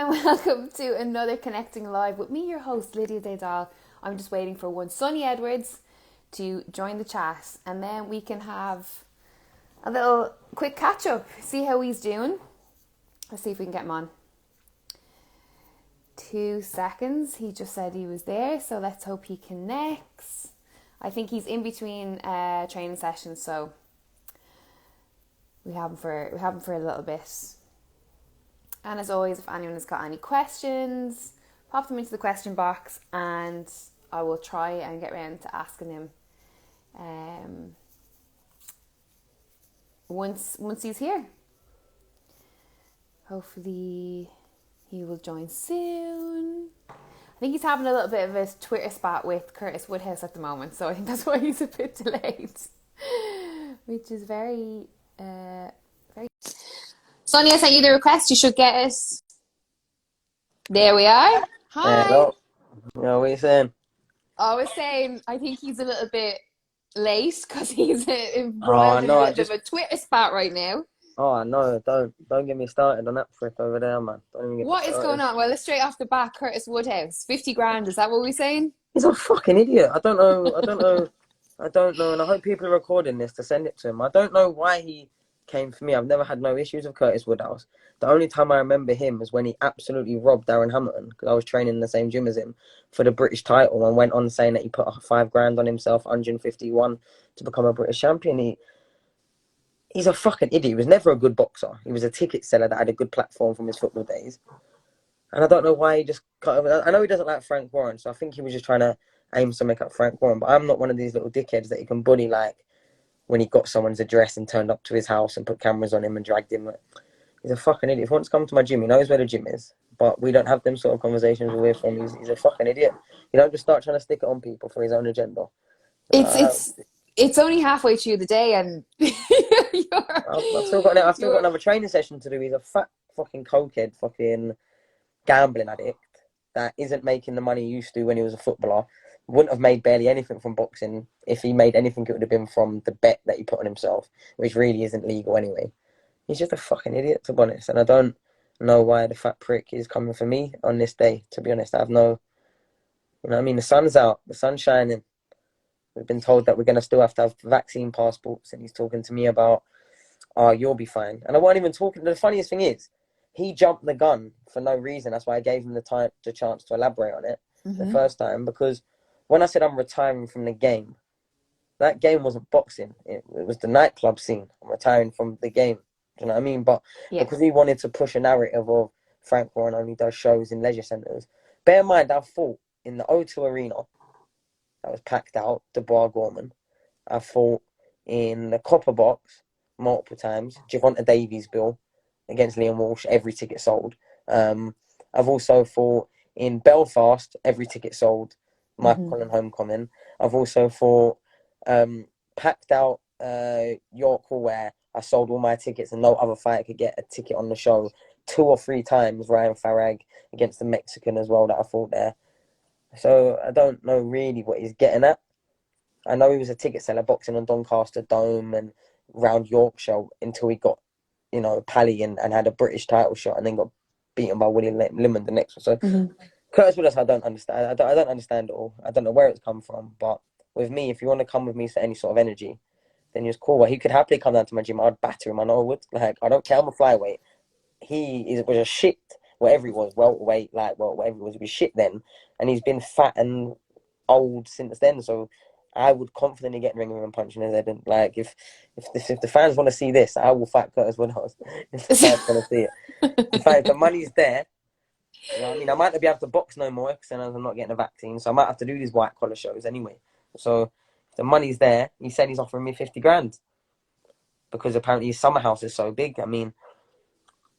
and welcome to another Connecting Live with me, your host, Lydia Dahl. I'm just waiting for one Sonny Edwards to join the chat, and then we can have a little quick catch up, see how he's doing. Let's see if we can get him on. 2 seconds. He just said he was there, so let's hope he connects. I think he's in between training sessions, so we have him for a little bit. And as always, if anyone has got any questions, pop them into the question box and I will try and get around to asking him once he's here. Hopefully he will join soon. I think he's having a little bit of a Twitter spat with Curtis Woodhouse at the moment, so I think that's why he's a bit delayed, which is very... Sonia, I sent you the request. You should get it. There we are. Hi. Hello. Yeah, what are you saying? I was saying, I think he's a little bit late because he's embroiled in a little bit of a Twitter spat right now. Oh, no, don't get me started on that prick over there, man. Don't even get What me is started. going on? Well, let's straight off the bat, Curtis Woodhouse, 50 grand. Is that what we're saying? He's a fucking idiot. I don't know, and I hope people are recording this to send it to him. I don't know why he came for me. I've never had no issues with Curtis Woodhouse. The only time I remember him was when he absolutely robbed Darren Hamilton, because I was training in the same gym as him for the British title, and went on saying that he put 5 grand on himself, 151, to become a British champion. He's a fucking idiot. He was never a good boxer. He was a ticket seller that had a good platform from his football days. And I don't know why he just cut over. I know he doesn't like Frank Warren, so I think he was just trying to aim to make up Frank Warren. But I'm not one of these little dickheads that he can bully, like when he got someone's address and turned up to his house and put cameras on him and dragged him. He's a fucking idiot. If he wants to come to my gym, he knows where the gym is. But we don't have them sort of conversations with him. He's a fucking idiot. You don't just start trying to stick it on people for his own agenda. It's only halfway through the day, and I've still got another training session to do. He's a fat fucking cokehead, fucking gambling addict that isn't making the money he used to when he was a footballer. Wouldn't have made barely anything from boxing. If he made anything, it would have been from the bet that he put on himself, which really isn't legal anyway. He's just a fucking idiot, to be honest. And I don't know why the fat prick is coming for me on this day, to be honest. I have no... You know what I mean? The sun's out. The sun's shining. We've been told that we're going to still have to have vaccine passports, and he's talking to me about, oh, you'll be fine. And I wasn't even talking... The funniest thing is, he jumped the gun for no reason. That's why I gave him the chance to elaborate on it the first time, because when I said I'm retiring from the game, that game wasn't boxing. It was the nightclub scene. I'm retiring from the game. Do you know what I mean? But because he wanted to push a narrative of Frank Warren only does shows in leisure centres. Bear in mind, I fought in the O2 Arena. That was packed out, Dubois Gorman. I fought in the Copper Box multiple times. Javonta Davies bill against Liam Walsh, every ticket sold. I've also fought in Belfast, every ticket sold. Michael Cullen Homecoming. I've also fought packed out York Hall, where I sold all my tickets and no other fighter could get a ticket on the show. 2 or 3 times Ryan Farag against the Mexican as well that I fought there. So I don't know really what he's getting at. I know he was a ticket seller boxing on Doncaster Dome and round Yorkshire until he got, you know, Pally and had a British title shot and then got beaten by William Limon the next one. So Curtis Woodhouse, I don't understand. I don't understand it all. I don't know where it's come from. But with me, if you want to come with me for any sort of energy, then he was cool. Well, he could happily come down to my gym. I'd batter him. I know I would. Like, I don't care. I'm a flyweight. Was a shit, whatever he was, welterweight, whatever he was. He was shit then. And he's been fat and old since then. So I would confidently get in the ring with him and punch in his head. And like, if the fans want to see this, I will fight Curtis Woodhouse. If the fans want to see it. In fact, if the money's there, you know what I mean? I might not be able to box no more because then I'm not getting a vaccine. So I might have to do these white collar shows anyway. So if the money's there, he said he's offering me 50 grand. Because apparently his summer house is so big. I mean...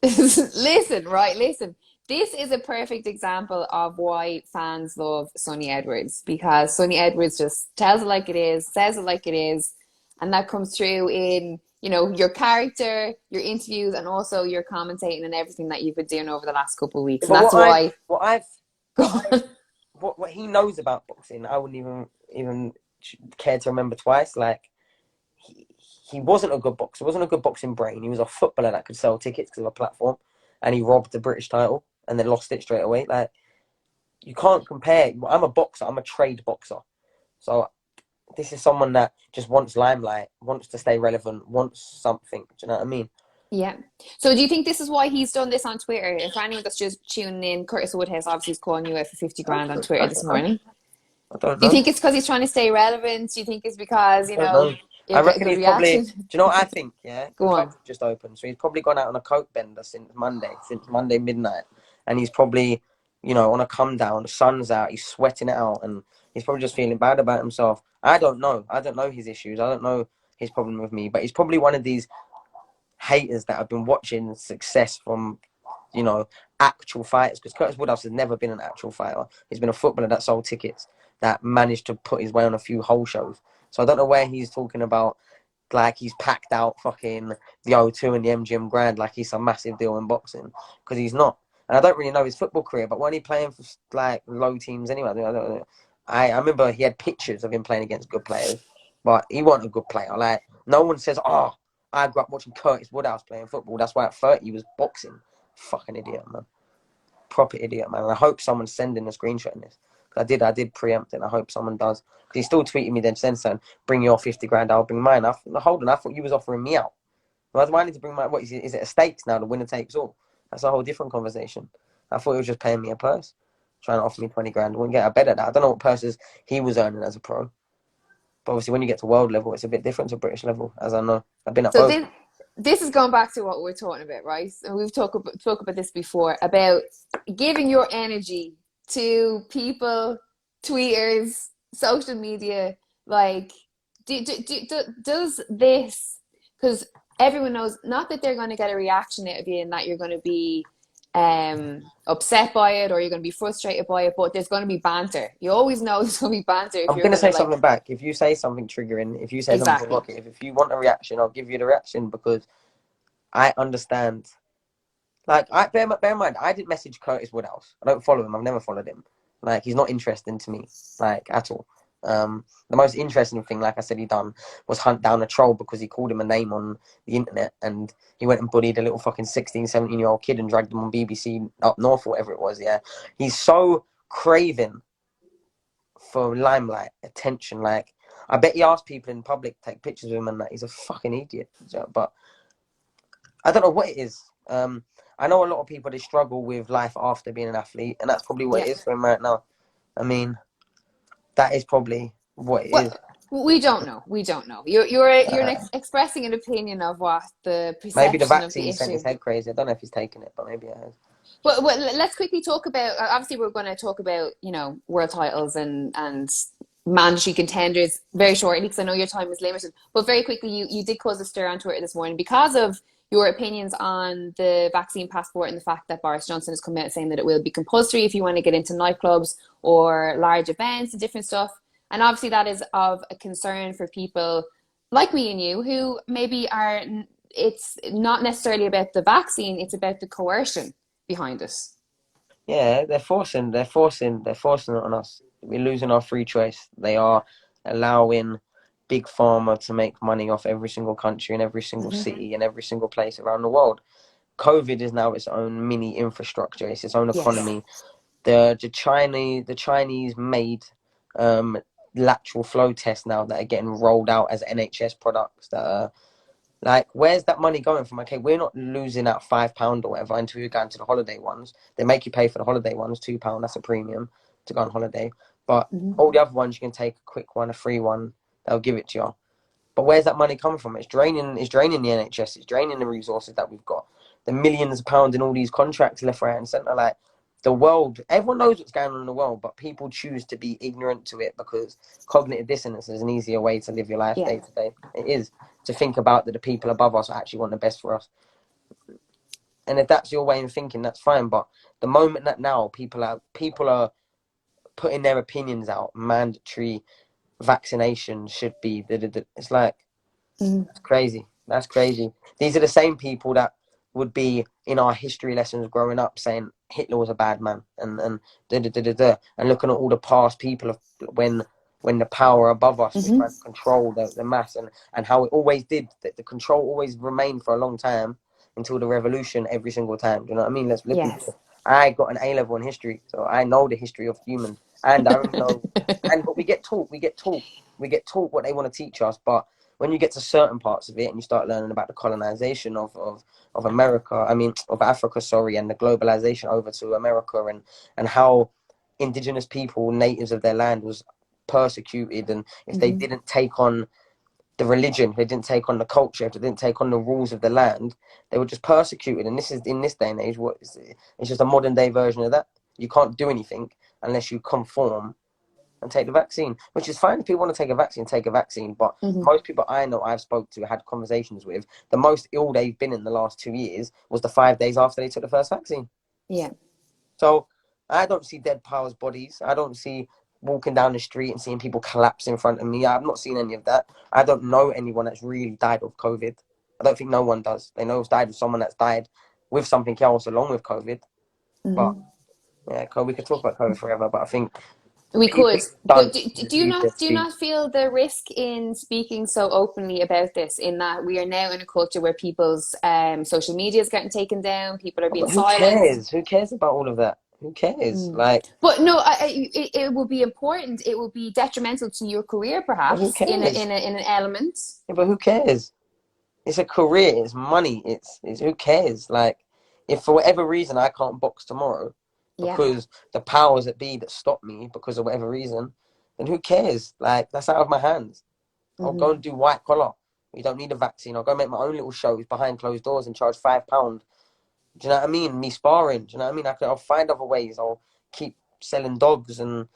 Listen. This is a perfect example of why fans love Sonny Edwards. Because Sonny Edwards just tells it like it is, says it like it is. And that comes through in... you know, your character, your interviews, and also your commentating and everything that you've been doing over the last couple of weeks. And that's why... What he knows about boxing, I wouldn't even care to remember twice. Like, he wasn't a good boxer. He wasn't a good boxing brain. He was a footballer that could sell tickets because of a platform. And he robbed the British title. and then lost it straight away. Like, you can't compare. I'm a boxer. I'm a trade boxer. So this is someone that just wants limelight, wants to stay relevant, wants something. Do you know what I mean? Yeah. So do you think this is why he's done this on Twitter? If anyone that's just tuning in, Curtis Woodhouse obviously is calling you out for 50 grand on Twitter this morning. I don't Do you know. think it's because he's trying to stay relevant? Do you think it's because, I don't know. you'll I get a reckon good he's probably. reaction? Do you know what I think? Yeah, Go the on. clubs have just opened, so he's probably gone out on a coke bender since Monday midnight, and he's probably, on a come down. The sun's out, he's sweating it out, and he's probably just feeling bad about himself. I don't know. I don't know his issues. I don't know his problem with me, but he's probably one of these haters that have been watching success from, actual fighters. Because Curtis Woodhouse has never been an actual fighter. He's been a footballer that sold tickets, that managed to put his way on a few whole shows. So I don't know where he's talking about, like he's packed out fucking the O2 and the MGM Grand like he's some massive deal in boxing, because he's not. And I don't really know his football career, but when he playing for like low teams anyway, I remember he had pictures of him playing against good players, but he wasn't a good player. Like, no one says, oh, I grew up watching Curtis Woodhouse playing football. That's why at 30 he was boxing. Fucking idiot, man. Proper idiot, man. And I hope someone's sending a screenshot in this. I did preempt it, and I hope someone does. Because he still tweeted me then saying, bring your 50 grand, I'll bring mine. Hold on, I thought you was offering me out. Why do I need to bring my, what is it a stakes now, the winner takes all? That's a whole different conversation. I thought he was just paying me a purse, trying to offer me 20 grand. Wouldn't get a bet at that. I don't know what purses he was earning as a pro. But obviously when you get to world level, it's a bit different to British level, as I know. I've been at So both. this is going back to what we're talking about, right? And we've talked about this before, about giving your energy to people, tweeters, social media. Like, does this, because everyone knows, not that they're going to get a reaction out of you and that you're going to be upset by it or you're going to be frustrated by it, but there's going to be banter. You always know there's going to be banter if I'm you're going to going to, say like, something back. If you say something triggering, if you say something exactly. provocative, if you want a reaction, I'll give you the reaction, because I understand. Like, bear in mind, I didn't message Curtis Woodhouse. I don't follow him. I've never followed him. Like, he's not interesting to me, like, at all. The most interesting thing, like I said, he done was hunt down a troll because he called him a name on the internet, and he went and bullied a little fucking 16, 17-year-old kid and dragged him on BBC up north or whatever it was, yeah. He's so craving for limelight, attention. Like, I bet he asked people in public to take pictures of him and that. He's a fucking idiot. But I don't know what it is. I know a lot of people, they struggle with life after being an athlete, and that's probably what Yeah. it is for him right now. I mean, that is probably what it is. Well, we don't know. We don't know. You're expressing an opinion of what the Maybe the perception of the vaccine sent his issue. head crazy. I don't know if he's taken it, but maybe it has. Well, let's quickly talk about. Obviously, we're going to talk about world titles and mandatory contenders very shortly because I know your time is limited. But very quickly, you did cause a stir on Twitter this morning because of your opinions on the vaccine passport and the fact that Boris Johnson has come out saying that it will be compulsory if you want to get into nightclubs or large events and different stuff. And obviously, that is of a concern for people like me and you who maybe are. It's not necessarily about the vaccine; it's about the coercion behind us. Yeah, they're forcing it on us. We're losing our free choice. They are allowing big pharma to make money off every single country and every single city and every single place around the world. COVID is now its own mini infrastructure. It's its own Yes. economy. The Chinese made lateral flow tests now that are getting rolled out as NHS products that are like, where's that money going from? Okay, we're not losing out £5 or whatever until you're going to the holiday ones. They make you pay for the holiday ones, £2, that's a premium to go on holiday. But all the other ones, you can take a quick one, a free one, they'll give it to you. But where's that money coming from? It's draining the NHS, it's draining the resources that we've got. The millions of pounds in all these contracts left, right, and centre. Like, the world, everyone knows what's going on in the world, but people choose to be ignorant to it because cognitive dissonance is an easier way to live your life day to day. It is, to think about that the people above us actually want the best for us. And if that's your way of thinking, that's fine. But the moment that now people are putting their opinions out, mandatory vaccination should be, it's like, it's crazy. That's crazy. These are the same people that would be in our history lessons growing up saying Hitler was a bad man and looking at all the past people of when the power above us was trying to control the mass and how it always did, that the control always remained for a long time until the revolution every single time. Do you know what I mean? Let's be Yes. clear. I got an A-level in history, so I know the history of humans, and I know, but we get taught what they want to teach us. But when you get to certain parts of it and you start learning about the colonization of America, of Africa, sorry, and the globalization over to America, and how indigenous people, natives of their land, was persecuted, and if they didn't take on the religion, if they didn't take on the culture, if they didn't take on the rules of the land, they were just persecuted. And this is, in this day and age, it's just a modern day version of that. You can't do anything unless you conform and take the vaccine, which is fine. If people want to take a vaccine. But most people I know, I've spoke to, had conversations with, the most ill they've been in the last 2 years was the 5 days after they took the first vaccine. Yeah. So I don't see dead powers bodies. I don't see walking down the street and seeing people collapse in front of me. I've not seen any of that. I don't know anyone that's really died of COVID. I don't think no one does. They know it's died of someone that's died with something else along with COVID. But yeah, we could talk about COVID forever, but I think we could. But do you UPSC. not feel the risk in speaking so openly about this, in that we are now in a culture where people's social media is getting taken down, people are being silenced? Who cares about all of that? Who cares? But no, it will be important. It will be detrimental to your career, perhaps, in an element. Yeah, but who cares? It's a career. It's money. It's who cares? If for whatever reason I can't box tomorrow because the powers that be that stop me because of whatever reason, then who cares? That's out of my hands. I'll go and do white collar. You don't need a vaccine. I'll go make my own little shows behind closed doors and charge £5. Do you know what I mean? Me sparring. Do you know what I mean? I'll find other ways. I'll keep selling dogs and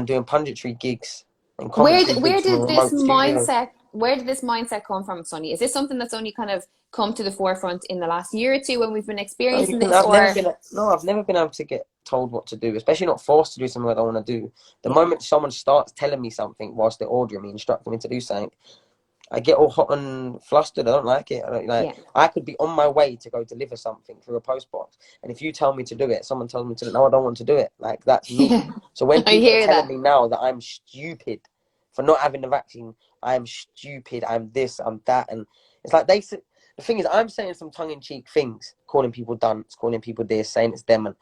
doing punditry gigs and commentary Where gigs from a did this remote studio. where did this mindset come from, Sonny? Is this something that's only kind of come to the forefront in the last year or two when we've been experiencing this? I've never been able to get told what to do, especially not forced to do something I don't want to do. The moment someone starts telling me something whilst they're ordering me, instructing me to do something, I get all hot and flustered. I don't like it. I could be on my way to go deliver something through a post box, and if you tell me to do it, someone tells me to do it. No, I don't want to do it. That's me. Yeah. So when people are telling me now that I'm stupid for not having the vaccine, I'm stupid, I'm this, I'm that, and it's like the thing is, I'm saying some tongue-in-cheek things, calling people dunce, calling people this, saying it's them, and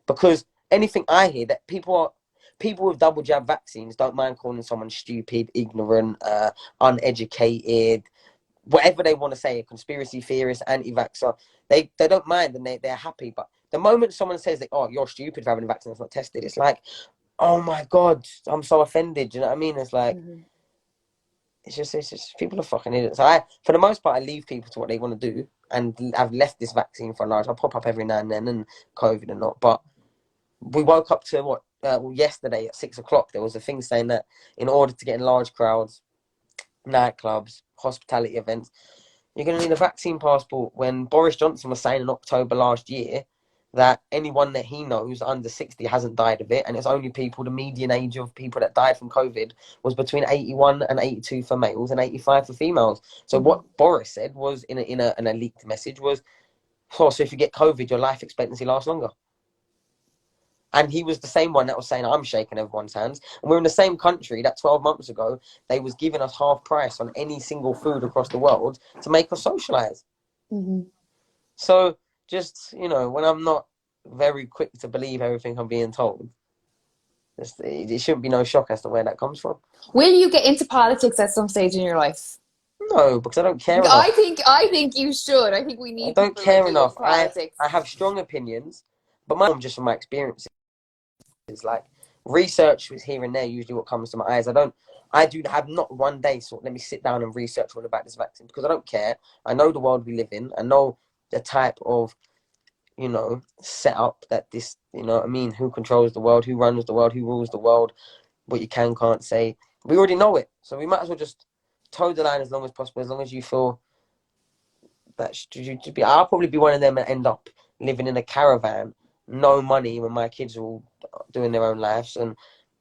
because anything I hear that people with double jab vaccines don't mind calling someone stupid, ignorant, uneducated, whatever they want to say, a conspiracy theorist, anti-vaxxer. They don't mind, and they're happy. But the moment someone says that, oh, you're stupid for having a vaccine that's not tested, it's like, oh my God, I'm so offended. Do you know what I mean? It's like, it's just people are fucking idiots. So for the most part, I leave people to what they want to do, and I've left this vaccine for a large. I'll pop up every now and then, and COVID and not. But we woke up to yesterday at 6 o'clock, there was a thing saying that in order to get in large crowds, nightclubs, hospitality events, you're going to need a vaccine passport. When Boris Johnson was saying in October last year that anyone that he knows under 60 hasn't died of it, and it's only the median age of people that died from COVID was between 81 and 82 for males and 85 for females. So what Boris said was in a leaked message was, so if you get COVID, your life expectancy lasts longer. And he was the same one that was saying, I'm shaking everyone's hands. And we're in the same country that 12 months ago, they was giving us half price on any single food across the world to make us socialise. So just, when I'm not very quick to believe everything I'm being told, it shouldn't be no shock as to where that comes from. Will you get into politics at some stage in your life? No, because I don't care enough. I think you should. I think we need. I don't care enough. I have strong opinions, but mine just from my experiences. Like research is here and there usually what comes to my eyes. I have not one day let me sit down and research all about this vaccine, because I don't care. I know the world we live in. I know the type of setup that this, what I mean, who controls the world, who runs the world, who rules the world, what you can't say. We already know it, so we might as well just toe the line as long as possible, as long as you feel that I'll probably be one of them that end up living in a caravan, no money, when my kids are all doing their own lives, and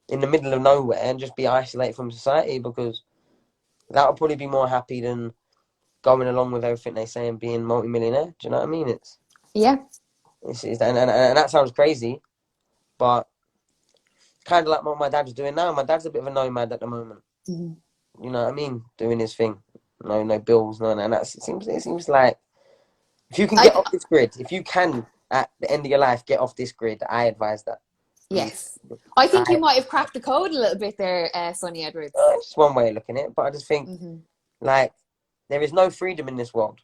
in the middle of nowhere, and just be isolated from society, because that would probably be more happy than going along with everything they say and being multi-millionaire. Do you know what I mean? And that sounds crazy, but kind of like what my dad's doing now. My dad's a bit of a nomad at the moment. You know what I mean? Doing his thing. No bills, no. And it seems like if you can get off this grid, if you can at the end of your life, get off this grid. I advise that. Yes. I think you I, might have cracked the code a little bit there, Sonny Edwards. it's just one way of looking at it, but I just think, like, there is no freedom in this world.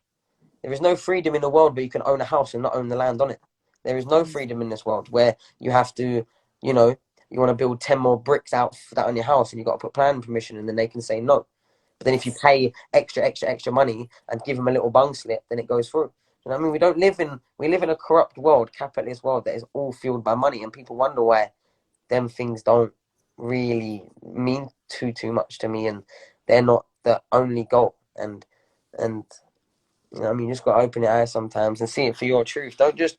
There is no freedom in the world where you can own a house and not own the land on it. There is no freedom in this world where you have to, you know, you want to build 10 more bricks out for that on your house and you've got to put planning permission and then they can say no. But then if you pay extra money and give them a little bung slip, then it goes through. You know what I mean? We live in a corrupt world, capitalist world that is all fueled by money, and people wonder why them things don't really mean too much to me, and they're not the only goal. And you know what I mean, you just got to open your eyes sometimes and see it for your truth. Don't just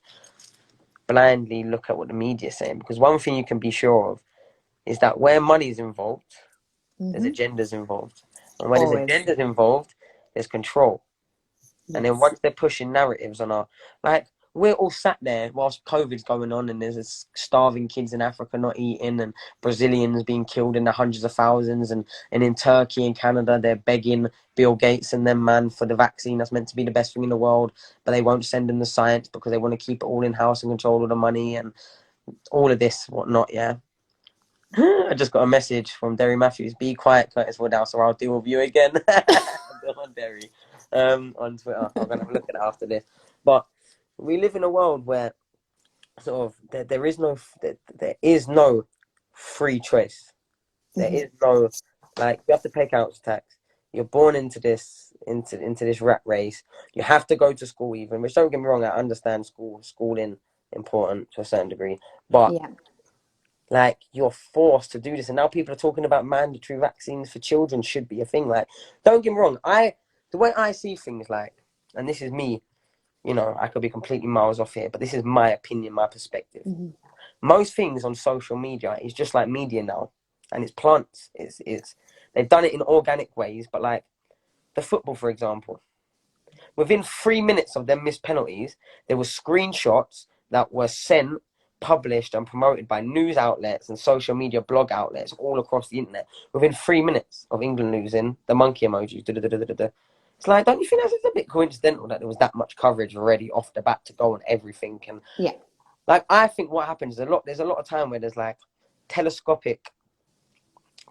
blindly look at what the media's saying, because one thing you can be sure of is that where money's involved, there's agendas involved. And when there's agendas involved, there's control. Yes. And then once they're pushing narratives on our, like, we're all sat there whilst COVID's going on and there's starving kids in Africa not eating and Brazilians being killed in the hundreds of thousands, and in Turkey and Canada they're begging Bill Gates and them man for the vaccine that's meant to be the best thing in the world, but they won't send them the science because they want to keep it all in-house and control all the money and all of this, whatnot, yeah. I just got a message from Derry Matthews. Be quiet, Curtis Woodhouse, or I'll deal with you again. On Derry, on Twitter. I'm going to have a look at it after this. But we live in a world where sort of there is no free choice. There is no, like, you have to pay council tax. You're born into this rat race. You have to go to school even, which, don't get me wrong, I understand schooling important to a certain degree, but like, you're forced to do this, and now people are talking about mandatory vaccines for children should be a thing. Like, don't get me wrong, the way I see things, like, and this is me, you know, I could be completely miles off here, but this is my opinion, my perspective. Most things on social media is just like media now, and it's plants. It's they've done it in organic ways, but like the football, for example, within 3 minutes of them missed penalties, there were screenshots that were sent, published and promoted by news outlets and social media blog outlets all across the internet within 3 minutes of England losing, the monkey emoji. It's like, don't you think that's a bit coincidental that there was that much coverage already off the bat to go on everything? And like, I think what happens is there's a lot of time where there's like telescopic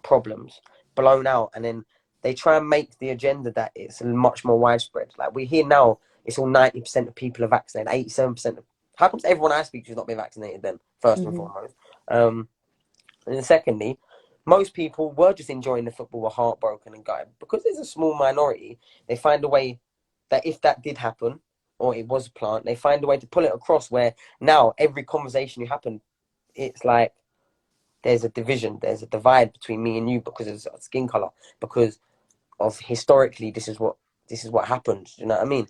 problems blown out, and then they try and make the agenda that it's much more widespread. Like, we hear now it's all 90% of people are vaccinated, 87% of, how comes everyone I speak to has not been vaccinated then, first and foremost? And then secondly, most people were just enjoying the football, were heartbroken and gutted. Because there's a small minority, they find a way that if that did happen, or it was a plant, they find a way to pull it across where now every conversation you happen, it's like there's a division, there's a divide between me and you because of skin color, because of historically this is what happens, you know what I mean?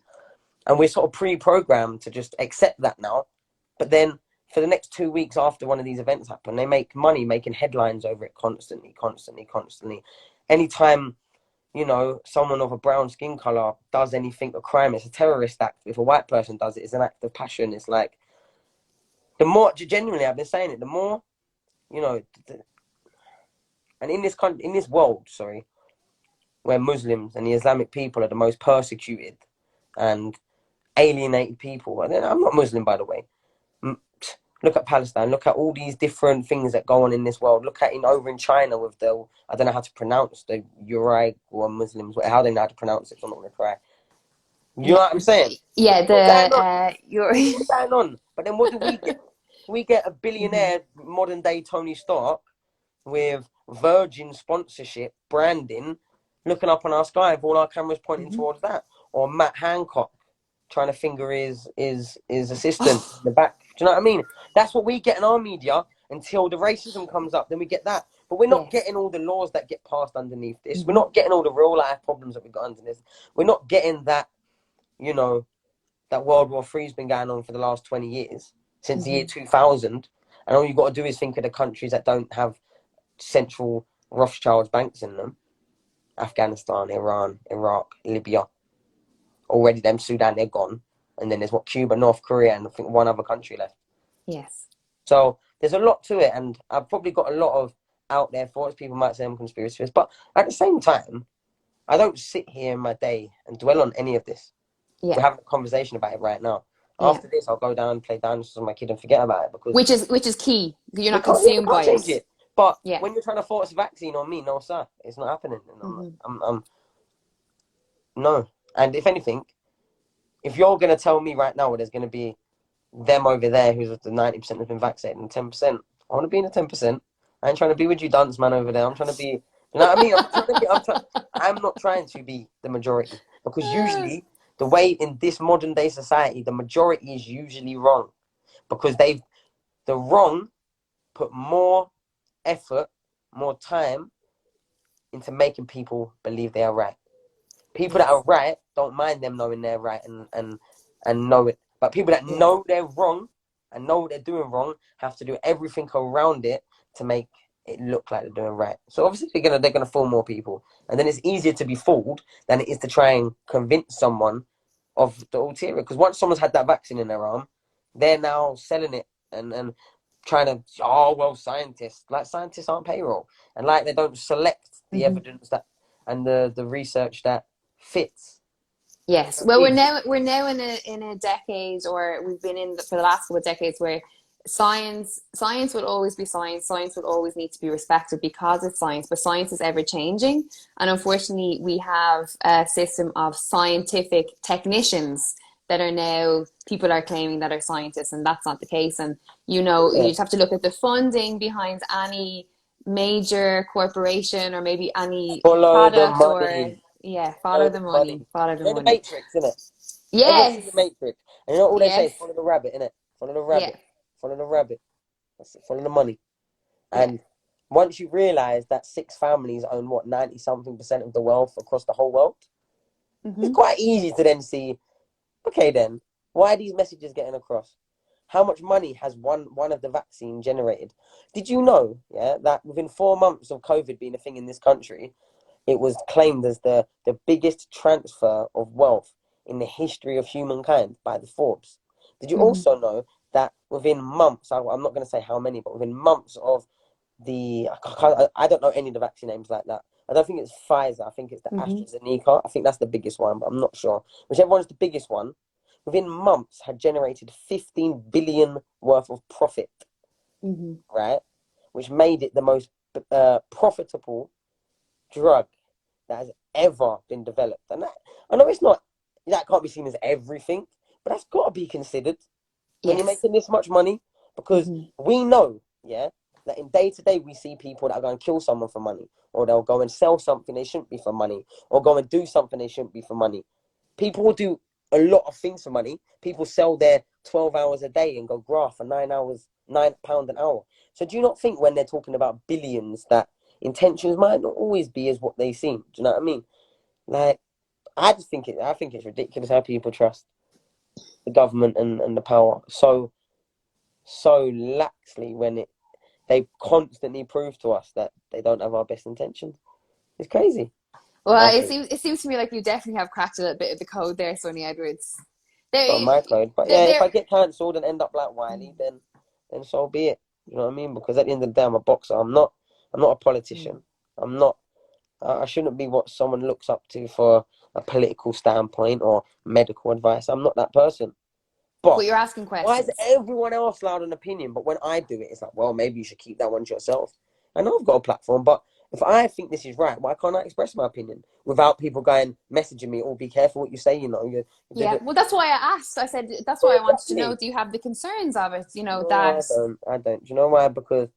And we're sort of pre-programmed to just accept that now. But then for the next 2 weeks after one of these events happen, they make money making headlines over it constantly. Anytime, you know, someone of a brown skin color does anything, a crime, it's a terrorist act. If a white person does it, it's an act of passion. It's like, the more, genuinely, I've been saying it, the more, you know, and in this world, where Muslims and the Islamic people are the most persecuted and alienated people. And I'm not Muslim, by the way. Look at Palestine. Look at all these different things that go on in this world. Look at over in China with the, I don't know how to pronounce the Uighur Muslims. How they know how to pronounce it, so I'm not going to cry. You know what I'm saying? Yeah, What's going on? But then what do we get? We get a billionaire, modern day Tony Stark, with Virgin sponsorship, branding, looking up on our sky with all our cameras pointing towards that. Or Matt Hancock trying to finger his assistant in the back. Do you know what I mean? That's what we get in our media until the racism comes up, then we get that. But we're not getting all the laws that get passed underneath this. We're not getting all the real life problems that we've got underneath. We're not getting that, you know, that World War III's been going on for the last 20 years, since the year 2000. And all you've got to do is think of the countries that don't have central Rothschild's banks in them. Afghanistan, Iran, Iraq, Libya. Already them, Sudan, they're gone. And then there's Cuba, North Korea, and I think one other country left. Yes. So there's a lot to it, and I've probably got a lot of out there thoughts. People might say I'm conspiracy theorist, but at the same time, I don't sit here in my day and dwell on any of this. We're having a conversation about it right now. Yeah. After this, I'll go down and play dinosaurs with my kid and forget about it because Which is key. You're we not can't, yeah, we consumed can't by change it. it. But Yeah. when you're trying to force a vaccine on me, no, sir, it's not happening. No. And if anything, if you're going to tell me right now there's going to be them over there who's the 90% have been vaccinated and 10%, I want to be in the 10%. I ain't trying to be with you, dance man over there. I'm trying to be, you know what I mean? I'm not trying to be the majority because usually the way in this modern day society, the majority is usually wrong because the wrong put more effort, more time into making people believe they are right. People that are right don't mind them knowing they're right and know it. But people that know they're wrong and know what they're doing wrong have to do everything around it to make it look like they're doing right. So obviously they're gonna fool more people. And then it's easier to be fooled than it is to try and convince someone of the ulterior. Because once someone's had that vaccine in their arm, they're now selling it and trying to, oh well, scientists. Like scientists aren't payroll. And like they don't select the evidence that and the research that fits. Yes. Well, we're now in a decade, or we've been in for the last couple of decades, where science will always be science. Science will always need to be respected because it's science, but science is ever changing, and unfortunately, we have a system of scientific technicians that are now people are claiming that are scientists, and that's not the case. And you just have to look at the funding behind any major corporation or maybe any Follow the product money. or yeah, Follow follow the the money. money, follow the You know the money. Matrix, innit? Everyone's seen the Yes, Matrix. And you know all they say yes, is follow the rabbit, innit? Follow the yeah, rabbit. Follow the rabbit. That's it. Follow the money. yeah. And once you realise that 6 families own what 90 something percent of the wealth across the whole world, it's Hmm. quite easy to then see, okay then, why are these messages getting across? How much money has one of the vaccine generated? Did you know, yeah, that within 4 months of COVID being a thing in this country, it was claimed as the biggest transfer of wealth in the history of humankind by the Forbes. Did you Hmm. also know that within months, I'm not going to say how many, but within months of I don't know any of the vaccine names like that. I don't think it's Pfizer. I think it's the Hmm. AstraZeneca. I think that's the biggest one, but I'm not sure. Whichever one's the biggest one, within months had generated 15 billion worth of profit, Hmm. right? Which made it the most profitable drug that has ever been developed. And that, I know it's not, that can't be seen as everything, but that's got to be considered when you're Yes. making this much money because Hmm. we know, yeah, that in day to day we see people that are going to kill someone for money, or they'll go and sell something they shouldn't be for money, or go and do something they shouldn't be for money. People will do a lot of things for money. People sell their 12 hours a day and go graft for 9 hours, £9 an hour. So do you not think when they're talking about billions that intentions might not always be as what they seem? Do you know what I mean? Like, I think it's ridiculous how people trust the government and the power so laxly when they constantly prove to us that they don't have our best intentions. It's crazy. I Well, think it seems to me like you definitely have cracked a little bit of the code there, Sonny Edwards. not There, my code, but there, yeah, if there. I get cancelled and end up like Wiley, then so be it. You know what I mean? Because at the end of the day, I'm a boxer. I'm not a politician. I'm not. I shouldn't be what someone looks up to for a political standpoint or medical advice. I'm not that person. But But you're asking why is questions. everyone else allowed an opinion? But when I do it, it's like, well, maybe you should keep that one to yourself. I know I've got a platform, but if I think this is right, why can't I express my opinion without people going messaging me, "Oh, be careful what you say." You know, you did Yeah. it. Well, that's why I asked. I said that's why Yeah, I wanted to know. exactly. Do you have the concerns of it? No, That. I don't. I don't. Do you know why? Because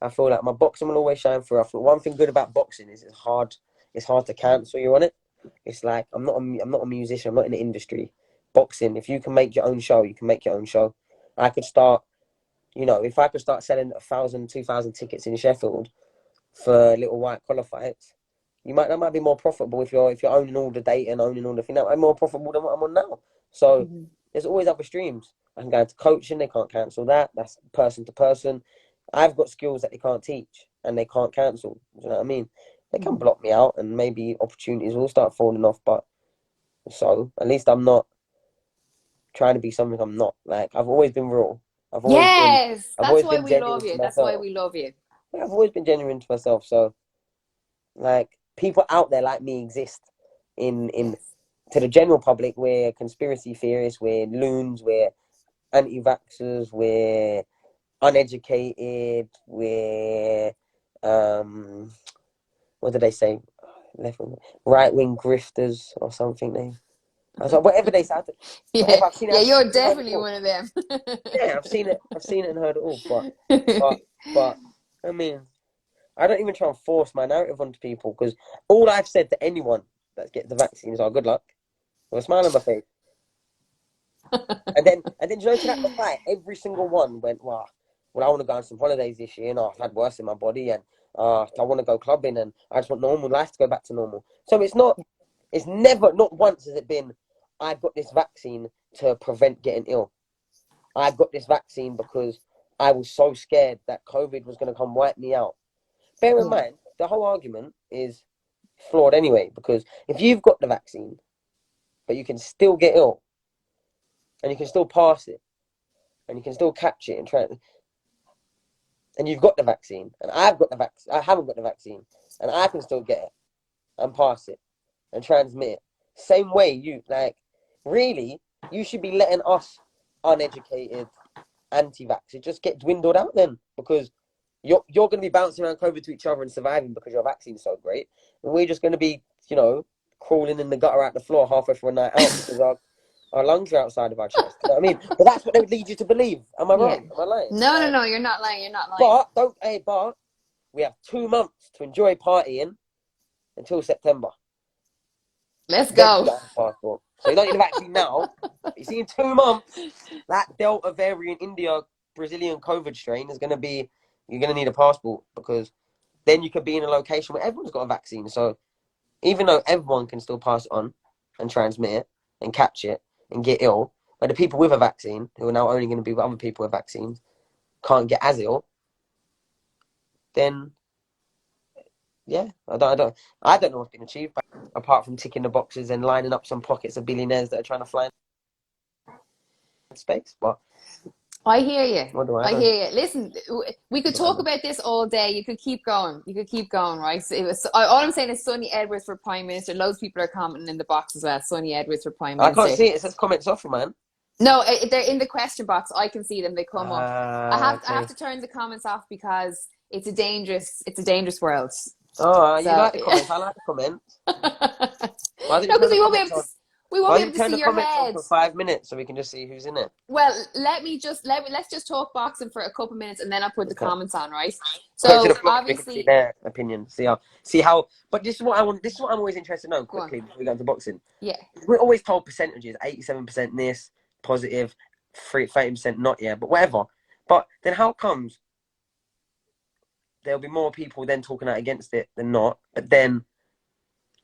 I feel like my boxing will always shine through. I feel one thing good about boxing is it's hard. It's hard to cancel you on it. It's like I'm not a musician. I'm not in the industry. Boxing, if you can make your own show, you can make your own show. I could start. If I could start selling 1,000, 2,000 tickets in Sheffield for little white collar fights, that might be more profitable if you're owning all the data and owning all the thing. That might be more profitable than what I'm on now. So Mhm. there's always other streams. I can go into coaching. They can't cancel that. That's person to person. I've got skills that they can't teach and they can't cancel. Do you know what I mean? They can Mhm. block me out and maybe opportunities will start falling off. But so at least I'm not trying to be something I'm not. Like I've always been real. I've always been Yes, I've that's always why been we love genuine to you. That's why myself. we love you. Yeah, I've always been genuine to myself. So like people out there like me exist in Yes. to the general public, we're conspiracy theorists, we're loons, we're anti-vaxxers, we're uneducated, we're what did they say? Right-wing grifters or something. I was like, whatever they said. Whatever. I've seen it. Yeah, you're I've heard it definitely all. one of them. Yeah, I've seen it and heard it all. But I mean, I don't even try and force my narrative onto people, because all I've said to anyone that gets the vaccine is, "Oh, good luck," with a smile on my face. and then you know, to that reply, every single one went, well, I want to go on some holidays this year, and I've had worse in my body, and I want to go clubbing, and I just want normal life to go back to normal. So it's never, not once has it been, I got this vaccine to prevent getting ill. I got this vaccine because I was so scared that COVID was going to come wipe me out. Bear in mind, the whole argument is flawed anyway, because if you've got the vaccine, but you can still get ill, and you can still pass it, and you can still catch it and try, and you've got the vaccine, and I've got the vaccine, I haven't got the vaccine, and I can still get it and pass it and transmit it. Same way, you should be letting us uneducated anti-vaxxers just get dwindled out then, because you're going to be bouncing around COVID to each other and surviving because your vaccine's so great, and we're just going to be, crawling in the gutter out the floor halfway through a night out because our lungs are outside of our chest. You know what I mean? But that's what they would lead you to believe. Am I wrong? Am I lying? No, you're not lying. But we have 2 months to enjoy partying until September. Let's go. Passport. So you don't need a vaccine now. You see, in 2 months, that Delta variant India Brazilian COVID strain is going to be, you're going to need a passport, because then you could be in a location where everyone's got a vaccine. So even though everyone can still pass it on and transmit it and catch it and get ill, but the people with a vaccine, who are now only going to be with other people with vaccines, can't get as ill, then yeah, I don't know what's been achieved, apart from ticking the boxes and lining up some pockets of billionaires that are trying to fly in space. But I hear you. I hear you. Listen, we could talk about this all day. You could keep going. Right? So all I'm saying is Sonny Edwards for Prime Minister. Loads of people are commenting in the box as well. Sonny Edwards for Prime Minister. I can't see it. It says comments off, man. No, they're in the question box. I can see them. They come up. I have to turn the comments off because it's a dangerous world. Oh, you like the comments? I like the comments. No, because we won't be able to see your head for 5 minutes, so we can just see who's in it. Well, let's just talk boxing for a couple of minutes, and then I'll put the comments on, right? So obviously, see their opinion. See how. But this is what I want. This is what I'm always interested to know quickly before we go into boxing. Yeah, we're always told percentages: 87% this, positive, 30% not. Yeah, but whatever. But then how comes there'll be more people then talking out against it than not? But then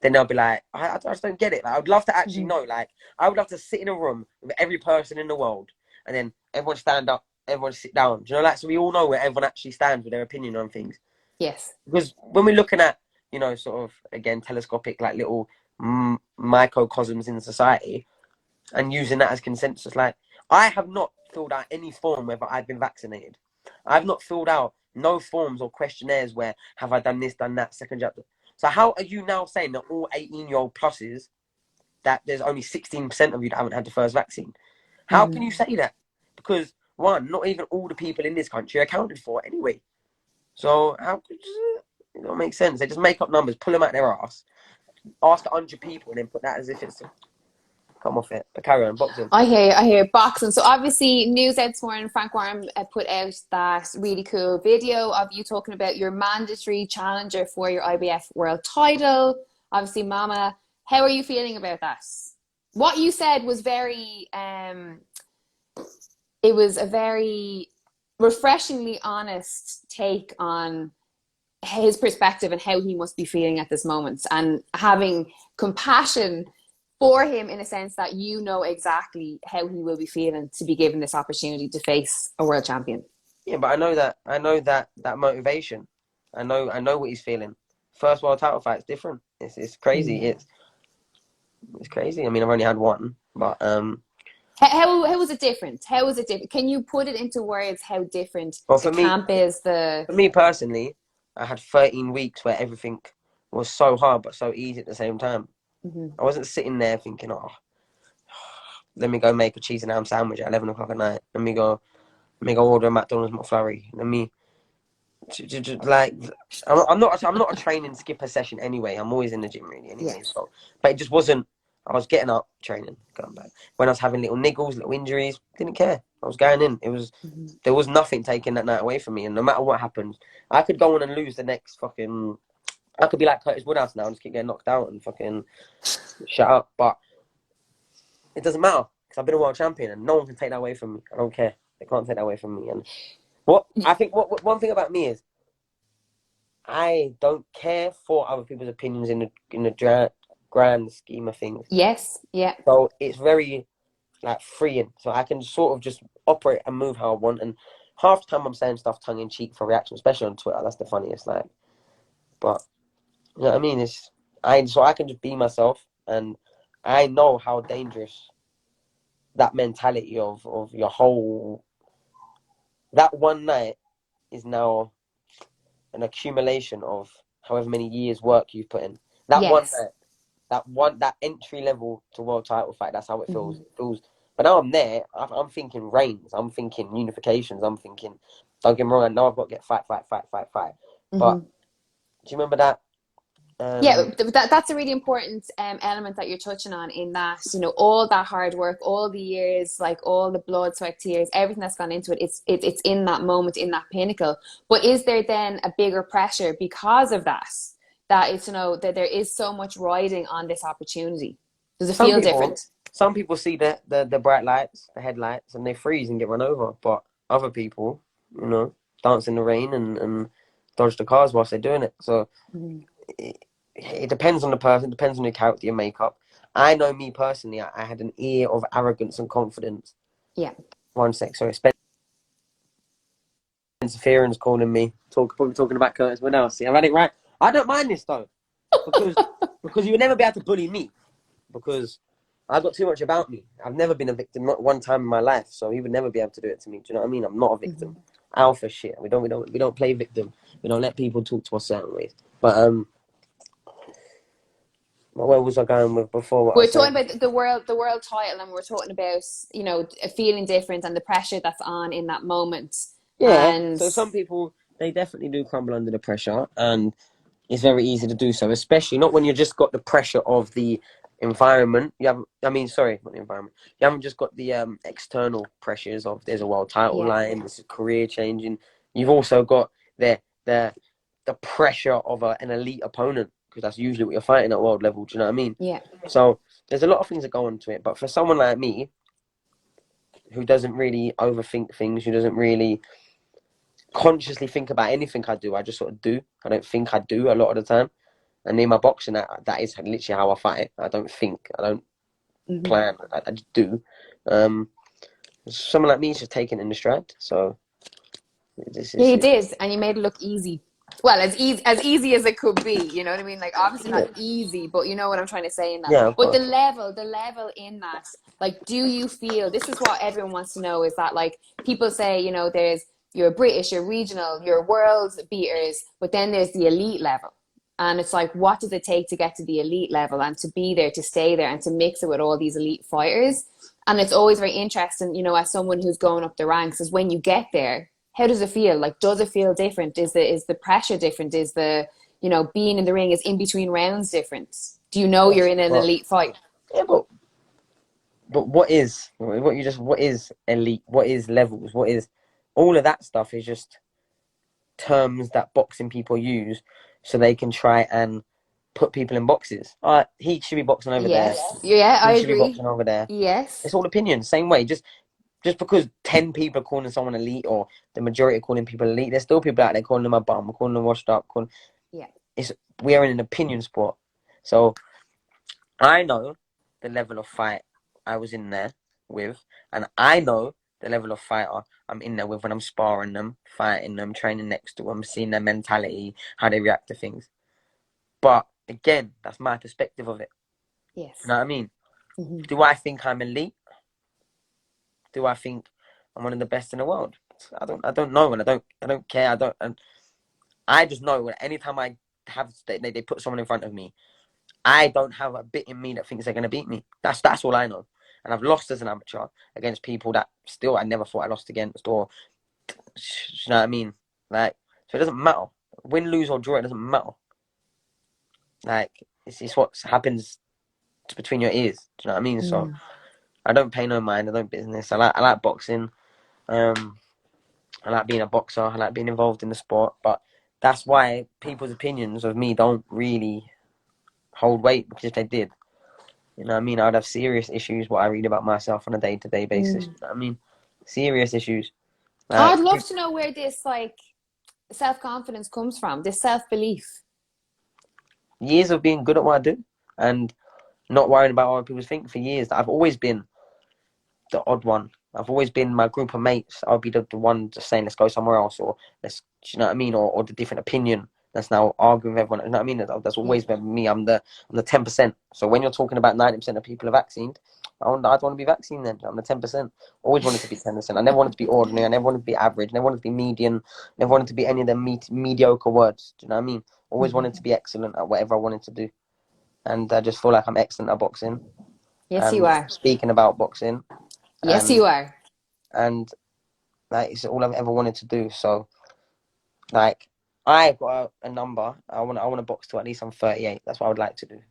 they'll be like, I just don't get it. Like, I would love to actually know. Like, I would love to sit in a room with every person in the world, and then everyone stand up, everyone sit down. Do you know, like, so we all know where everyone actually stands with their opinion on things. Yes. Because when we're looking at, sort of, again, telescopic, like, little microcosms in society, and using that as consensus, like, I have not filled out any form whether I've been vaccinated. I've not filled out no forms or questionnaires where have I done this, done that, second jab. So how are you now saying that all 18-year-old pluses, that there's only 16% of you that haven't had the first vaccine? How can you say that? Because, one, not even all the people in this country are accounted for anyway. So how could it don't make sense? They just make up numbers, pull them out their ass, ask 100 people, and then put that as if it's... Come off it. But carry on, boxing. I hear boxing. So obviously, news out this morning, Frank Warren put out that really cool video of you talking about your mandatory challenger for your IBF World title. Obviously, Mama, how are you feeling about that? What you said was very, it was a very refreshingly honest take on his perspective and how he must be feeling at this moment, and having compassion for him in a sense that you know exactly how he will be feeling to be given this opportunity to face a world champion. Yeah, but I know that motivation. I know what he's feeling. First world title fight's different. It's crazy. It's crazy. I mean, I've only had one, but how was it different? How was it different? Can you put it into words how different camp is? For me personally, I had 13 weeks where everything was so hard but so easy at the same time. I wasn't sitting there thinking, oh, let me go make a cheese and ham sandwich at 11 o'clock at night. Let me go order a McDonald's McFlurry. Let me like, I'm not a training skipper session anyway. I'm always in the gym really anyway. Yes. So, but it just wasn't. I was getting up, training, going back. When I was having little niggles, little injuries, didn't care. I was going in. There was nothing taking that night away from me. And no matter what happens, I could go on and lose the next fucking. I could be like Curtis Woodhouse now and just keep getting knocked out and fucking shut up. But it doesn't matter because I've been a world champion and no one can take that away from me. I don't care. They can't take that away from me. And I think one thing about me is I don't care for other people's opinions in the grand scheme of things. Yes. Yeah. So it's very like freeing. So I can sort of just operate and move how I want. And half the time I'm saying stuff tongue in cheek for reaction, especially on Twitter. That's the funniest. Like, but you know what I mean? So I can just be myself, and I know how dangerous that mentality of your whole that one night is now an accumulation of however many years work you've put in. That one night, that entry level to world title fight, that's how it feels. It feels. But now I'm there, I'm thinking reigns, I'm thinking unifications, I'm thinking, don't get me wrong, I know I've got to get fight. But do you remember that? Yeah, that's a really important element that you're touching on, in that, you know, all that hard work, all the years, like all the blood, sweat, tears, everything that's gone into it, it's in that moment, in that pinnacle. But is there then a bigger pressure because of that? That it's, you know, that there is so much riding on this opportunity. Does it feel different? Some people see the bright lights, the headlights, and they freeze and get run over. But other people, you know, dance in the rain and dodge the cars whilst they're doing it. So it depends on the person, depends on the character you make up. I know me personally, I had an ear of arrogance and confidence. Yeah. One sec, sorry. Spencer Fearon's calling me. Probably talking about Curtis Woodhouse. See, I've had it right. I don't mind this though, because you would never be able to bully me, because I got too much about me. I've never been a victim, not one time in my life. So he would never be able to do it to me. Do you know what I mean? I'm not a victim. Alpha shit. We don't play victim. We don't let people talk to us certain ways. But where was I going with before? We're talking about the world title, and we're talking about, you know, feeling different and the pressure that's on in that moment. Yeah. And So some people, they definitely do crumble under the pressure, and it's very easy to do so, especially not when you just got the pressure of the environment. Not the environment. You haven't just got the external pressures of there's a world title line, this is career changing. You've also got the pressure of an elite opponent, because that's usually what you're fighting at world level. Do you know what I mean? Yeah. So there's a lot of things that go into it. But for someone like me, who doesn't really overthink things, who doesn't really consciously think about anything I do, I just sort of do. I don't think I do a lot of the time. And in my boxing, that is literally how I fight. I don't think. I don't plan. I just do. Someone like me is just taking it in the stride. So you did, and you made it look easy. Well, as easy as it could be. You know what I mean? Like, obviously not easy, but you know what I'm trying to say in that. Yeah, but the level in that, like, do you feel, this is what everyone wants to know, is that, like, people say, you know, you're British, you're regional, you're world beaters, but then there's the elite level. And it's like, what does it take to get to the elite level and to be there, to stay there, and to mix it with all these elite fighters? And it's always very interesting, you know, as someone who's going up the ranks, is when you get there, how does it feel? Like, does it feel different? Is the pressure different? Is the, you know, being in the ring, is in between rounds different? Do you know you're in an elite fight? Yeah, but what is elite? What is levels? What is all of that stuff? Is just terms that boxing people use so they can try and put people in boxes. He should be boxing over there. Yeah, I agree. He should be boxing over there. Yes. It's all opinions. Same way. Just because 10 people are calling someone elite, or the majority are calling people elite, there's still people out there calling them a bum, calling them washed up. We are in an opinion sport. So I know the level of fight I was in there with, and I know the level of fighter I'm in there with when I'm sparring them, fighting them, training next to them, seeing their mentality, how they react to things. But again, that's my perspective of it. Yes. You know what I mean? Do I think I'm elite? Do I think I'm one of the best in the world? I don't know, and I don't care. I just know that anytime they put someone in front of me, I don't have a bit in me that thinks they're going to beat me. That's all I know. And I've lost as an amateur against people that still I never thought I lost against, or you know what I mean? Like, so it doesn't matter. Win, lose, or draw, it doesn't matter. Like, it's what happens between your ears. Do you know what I mean? So I don't pay no mind. I don't business. I like boxing. I like being a boxer. I like being involved in the sport. But that's why people's opinions of me don't really hold weight, because if they did, you know what I mean, I'd have serious issues what I read about myself on a day-to-day basis. You know what I mean? Serious issues. I'd love to know where this like self-confidence comes from, this self-belief. Years of being good at what I do and not worrying about what people think for years. I've always been the odd one. I've always been my group of mates. I'll be the one just saying, let's go somewhere else, or let's, you know what I mean, or the different opinion that's now arguing with everyone. You know what I mean? That's always been me. I'm the 10%. So when you're talking about 90% of people are vaccinated, I don't want to be vaccinated then. I'm the 10%. Always wanted to be 10%. I never wanted to be ordinary. I never wanted to be average. I never wanted to be median. Never wanted to be any of the mediocre words. Do you know what I mean? Always wanted to be excellent at whatever I wanted to do. And I just feel like I'm excellent at boxing. Yes, you are. Speaking about boxing. Yes, you are. And like, it's all I've ever wanted to do. So, like, I've got a number. I want to box to at least I'm 38. That's what I would like to do.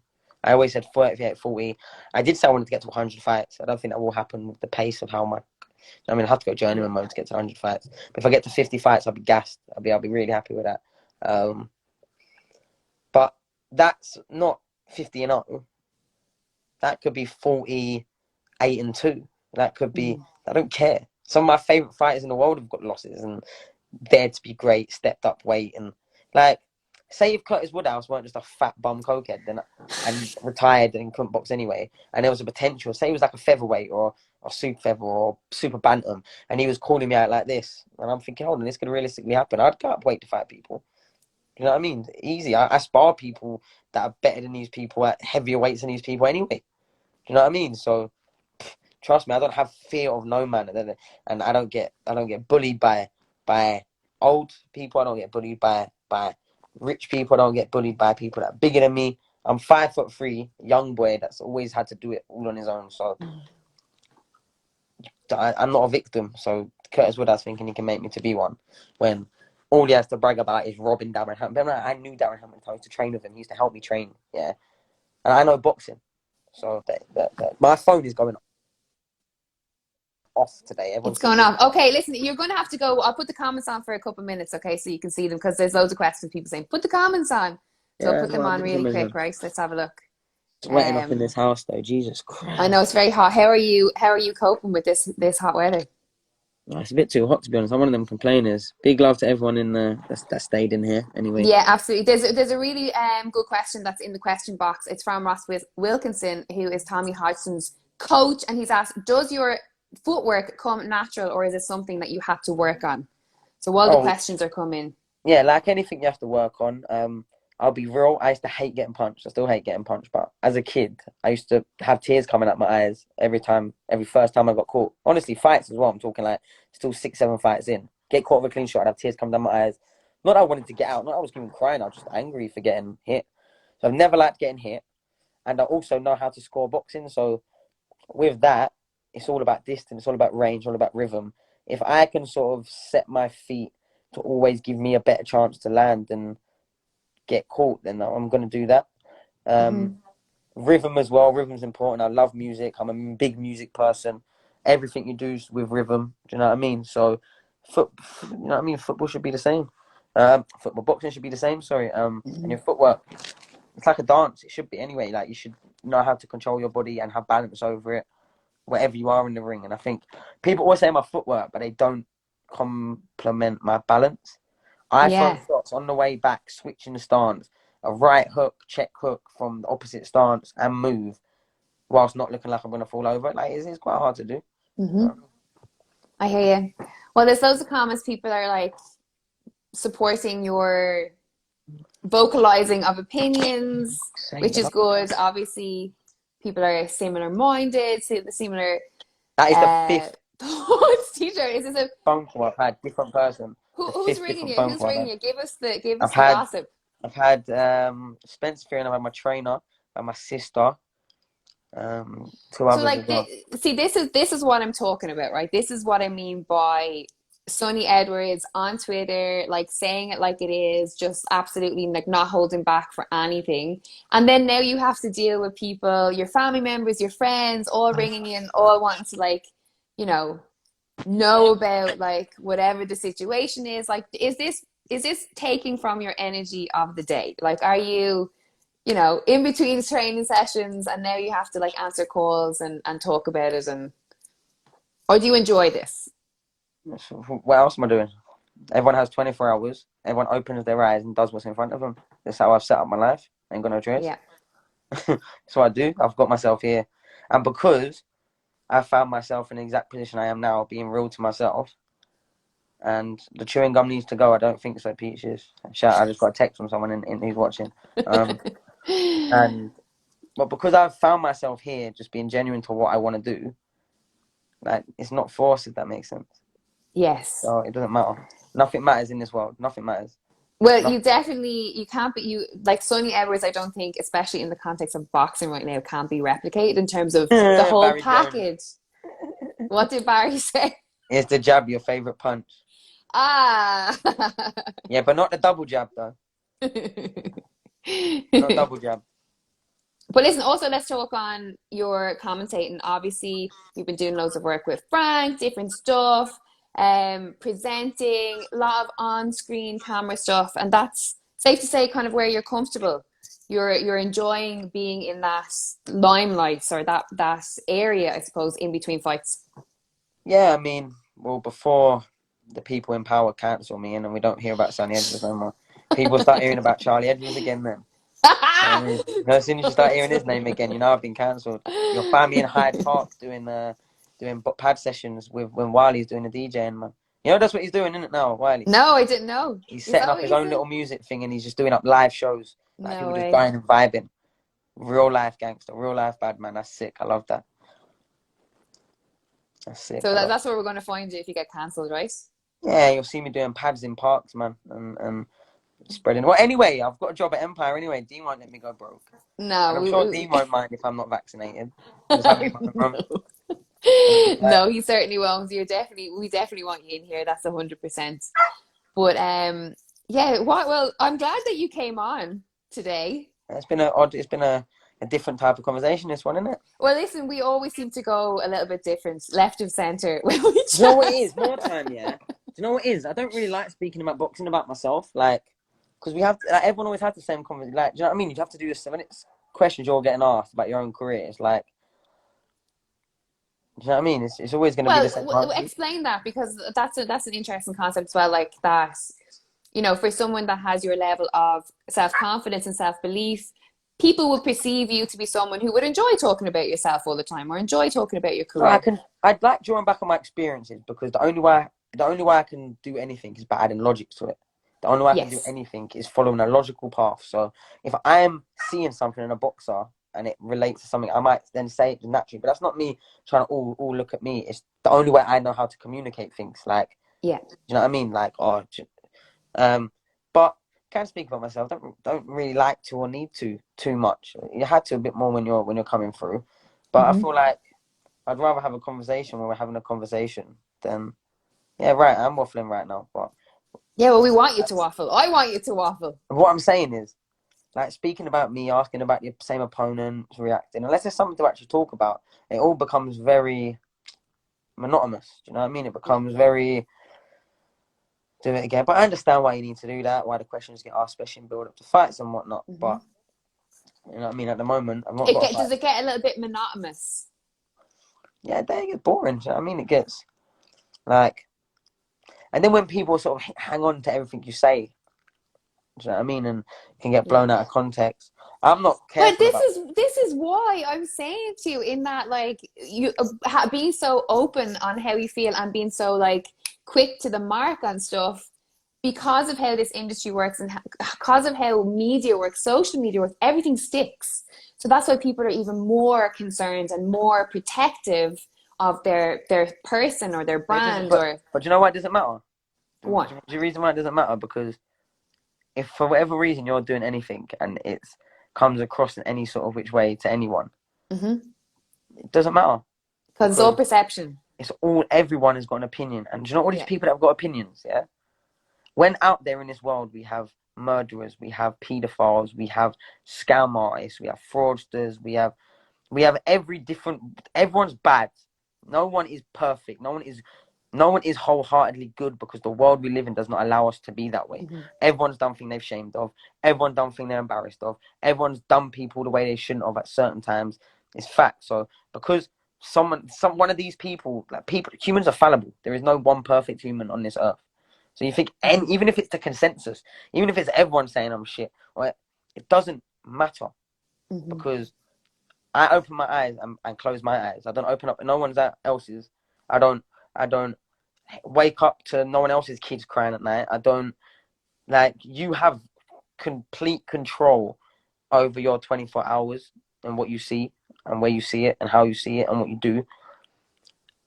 I always said 38, 40. I did say I wanted to get to 100 fights. I don't think that will happen with the pace of how my... I mean, I have to go journeyman mode to get to 100 fights. But if I get to 50 fights, I'll be gassed. I'll be really happy with that. But that's not 50 and 0. That could be 48 and 2. That could be... I don't care. Some of my favourite fighters in the world have got losses and dared to be great, stepped up weight, and like, say if Curtis Woodhouse weren't just a fat bum cokehead and retired and couldn't box anyway, and there was a potential, say he was like a featherweight or super feather or super bantam, and he was calling me out like this, and I'm thinking, hold on, this could realistically happen. I'd go up weight to fight people. You know what I mean? Easy. I spar people that are better than these people at heavier weights than these people anyway. You know what I mean? So trust me, I don't have fear of no man, and I don't get bullied by old people. I don't get bullied by rich people. I don't get bullied by people that are bigger than me. I'm 5'3", young boy that's always had to do it all on his own. So I'm not a victim. So Curtis Woodhouse thinking he can make me to be one, when all he has to brag about is robbing Darren Hampton. I knew Darren Hampton. I used to train with him. He used to help me train. Yeah, and I know boxing. So my phone is going off today. It's going off. Okay, listen, you're going to have to go. I'll put the comments on for a couple of minutes, okay, so you can see them, because there's loads of questions, people saying, put the comments on. So I'll put them on really quick, right? So let's have a look. It's wetting up in this house, though. Jesus Christ. I know, it's very hot. How are you coping with this hot weather? It's a bit too hot, to be honest. I'm one of them complainers. Big love to everyone in that stayed in here. Anyway. Yeah, absolutely. There's a really good question that's in the question box. It's from Ross Wilkinson, who is Tommy Hodgson's coach, and he's asked, does your footwork come natural, or is it something that you had to work on? So all the questions are coming. Yeah, like anything you have to work on. I'll be real, I used to hate getting punched. I still hate getting punched, but as a kid, I used to have tears coming out my eyes every first time I got caught. Honestly, fights as well. I'm talking like still 6, 7 fights in. Get caught with a clean shot, I'd have tears coming down my eyes. Not that I wanted to get out, not that I was even crying, I was just angry for getting hit. So I've never liked getting hit. And I also know how to score boxing. So with that, it's all about distance, it's all about range, all about rhythm. If I can sort of set my feet to always give me a better chance to land and get caught, then I'm going to do that. Rhythm as well. Rhythm's important. I love music. I'm a big music person. Everything you do is with rhythm. Do you know what I mean? So, you know what I mean? Football should be the same. Boxing should be the same. Sorry. And your footwork, it's like a dance. It should be anyway. Like, you should know how to control your body and have balance over it, wherever you are in the ring. And I think people always say my footwork, but they don't complement my balance. I throw shots on the way back, switching the stance, a right hook, check hook from the opposite stance, and move, whilst not looking like I'm going to fall over. Like, it's quite hard to do. I hear you. Well, there's loads of comments. People are like supporting your vocalizing of opinions, which is good. Obviously, people are similar minded, similar. That is the fifth teacher. Is this a phone call I've had? Different person. Who's ringing you? Who's ringing you? Give us the gossip. I've had Spencer Fear, and I've had my trainer. by my sister, two So others as like, well. see, this is what I'm talking about, right? This is what I mean by Sonny Edwards on Twitter, like saying it like it is, just absolutely like not holding back for anything. And then now you have to deal with people, your family members, your friends, all ringing in, all wanting to like, you know about like whatever the situation is. Like, is this taking from your energy of the day? Like, are you, in between training sessions and now you have to like answer calls and talk about it, and or do you enjoy this? So what else am I doing? Everyone has 24 hours. Everyone opens their eyes and does what's in front of them. That's how I've set up my life. Ain't got no choice. Yeah. That's what I do. I've got myself here. And because I found myself in the exact position I am now, being real to myself, and the chewing gum needs to go, I don't think so, Peaches. Shout, I just got a text from someone in who's watching. But because I've found myself here just being genuine to what I want to do, like, it's not forced, if that makes sense. Yes. So it doesn't matter. Nothing matters in this world. Nothing matters. Well, you can't be, like Sonny Edwards, I don't think, especially in the context of boxing right now, can't be replicated in terms of the whole Barry package. What did Barry say? Is the jab your favorite punch? Ah. Yeah, but not the double jab, though. Not double jab. But listen, also let's talk on your commentating. Obviously, you've been doing loads of work with Frank, different stuff, presenting, a lot of on-screen camera stuff, and that's safe to say kind of where you're comfortable. You're enjoying being in that limelight or that area, I suppose, in between fights. Yeah, I mean, well, before the people in power cancel me and we don't hear about Sonny Edwards no more, people start hearing about Charlie Edwards again then. As soon as you start hearing his name again, I've been cancelled. You'll find me in Hyde Park doing pad sessions when Wiley's doing the DJing, man. That's what he's doing, isn't it now, Wiley? No, I didn't know. He's setting up his own little music thing and he's just doing up live shows. Like, No people way. just going and vibing. Real life gangster, real life bad man. That's sick. I love that. That's sick. So that's where we're going to find you if you get cancelled, right? Yeah, you'll see me doing pads in parks, man, and spreading. Well, anyway, I've got a job at Empire anyway. Dean won't let me go broke. No, and I'm sure Dean won't mind if I'm not vaccinated. No, he certainly won't. We definitely want you in here. That's 100%. But yeah. Well, I'm glad that you came on today. It's been a different type of conversation, this one, isn't it? Well, listen, we always seem to go a little bit different, left of center. Do you know what it is? More time, yeah. Do you know what it is? I don't really like speaking about boxing about myself, like, because we have everyone always has the same conversation. Like, do you know what I mean? You have to do this when it's questions you're getting asked about your own career. It's like, do you know what I mean? It's always going to be the same. Explain that, because that's an interesting concept as well. Like that, for someone that has your level of self-confidence and self-belief, people would perceive you to be someone who would enjoy talking about yourself all the time or enjoy talking about your career. I'd like drawing back on my experiences, because the only way I can do anything is by adding logic to it. The only way I can do anything is following a logical path. So if I'm seeing something in a boxer and it relates to something, I might then say it naturally. But that's not me trying to all look at me. It's the only way I know how to communicate things. Like, yeah, do you know what I mean? Like, but can't speak about myself. Don't really like to or need to too much. You had to a bit more when you're coming through. But I feel like I'd rather have a conversation when we're having a conversation than, yeah, right. I'm waffling right now, but. Yeah, well, we want you to waffle. I want you to waffle. What I'm saying is, like, speaking about me, asking about your same opponent, reacting, unless there's something to actually talk about, it all becomes very monotonous. Do you know what I mean? It becomes very, do it again. But I understand why you need to do that, why the questions get asked, especially in build up to fights and whatnot. But, you know what I mean? At the moment, I'm not. Does it get a little bit monotonous? Yeah, they get boring. Do you know what I mean? It gets, like, and then when people sort of hang on to everything you say, do you know what I mean? And can get blown out of context. I'm not careful. But this is why I'm saying to you, in that, like, you being so open on how you feel and being so, like, quick to the mark on stuff, because of how this industry works and because of how media works, social media works, everything sticks. So that's why people are even more concerned and more protective of their person or their brand. But do you know why it doesn't matter? What? The reason why it doesn't matter, because if for whatever reason you're doing anything and it's comes across in any sort of which way to anyone. Mm-hmm. It doesn't matter. Because it's all perception. Everyone has got an opinion. And do you know all these people that have got opinions, yeah? When out there in this world, we have murderers, we have paedophiles, we have scam artists, we have fraudsters, we have everyone's bad. No one is perfect. No one is wholeheartedly good, because the world we live in does not allow us to be that way. Mm-hmm. Everyone's done things they've shamed of. Everyone's done things they're embarrassed of. Everyone's done people the way they shouldn't have at certain times. It's fact. So because one of these people, humans are fallible. There is no one perfect human on this earth. So you think, and even if it's the consensus, even if it's everyone saying I'm shit, right, it doesn't matter, because I open my eyes and close my eyes. I don't open up no one else's. I don't wake up to no one else's kids crying at night. I don't, you have complete control over your 24 hours and what you see and where you see it and how you see it and what you do.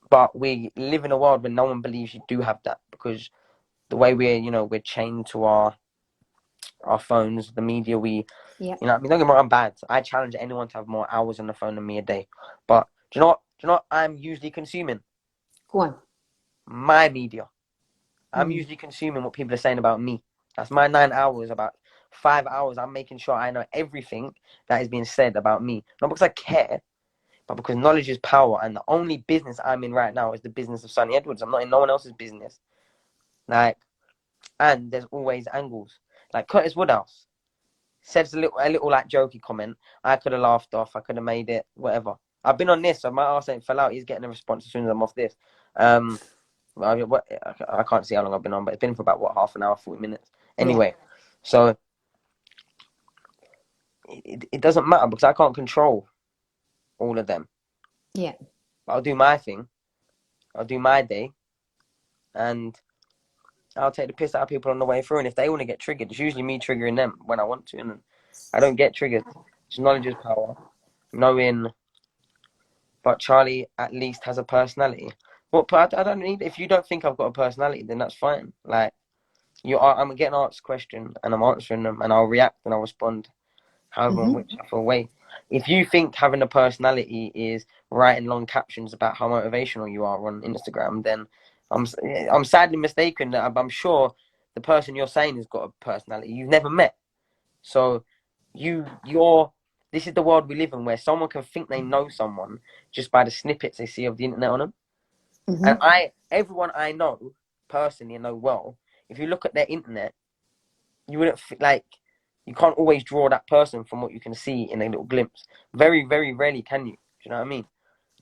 But we live in a world where no one believes you do have that, because the way we're chained to our phones, the media, Yeah. I mean, don't get me wrong, I'm bad. I challenge anyone to have more hours on the phone than me a day. But do you know what I'm usually consuming? Go on. My media. I'm usually consuming what people are saying about me. That's my 9 hours. About 5 hours, I'm making sure I know everything that is being said about me. Not because I care, but because knowledge is power. And the only business I'm in right now is the business of Sonny Edwards. I'm not in no one else's business. And there's always angles. Like Curtis Woodhouse says a little like jokey comment. I could have laughed off. I could have made it, whatever. I've been on this, so my arse ain't fell out. He's getting a response as soon as I'm off this. I can't see how long I've been on, but it's been for about half an hour, 40 minutes. Anyway, so it doesn't matter, because I can't control all of them. Yeah. I'll do my thing. I'll do my day, and I'll take the piss out of people on the way through. And if they want to get triggered, it's usually me triggering them when I want to, and I don't get triggered. It's knowledge is power. Knowing, but Charlie at least has a personality. Well, I don't need. If you don't think I've got a personality, then that's fine. Like, I'm getting asked questions and I'm answering them, and I'll react and I'll respond however in which I feel way. If you think having a personality is writing long captions about how motivational you are on Instagram, then I'm sadly mistaken. I'm sure the person you're saying has got a personality you've never met. So this is the world we live in, where someone can think they know someone just by the snippets they see of the internet on them. And everyone I know personally and know well, if you look at their internet, you wouldn't you can't always draw that person from what you can see in a little glimpse. Very, very rarely can you. Do you know what I mean?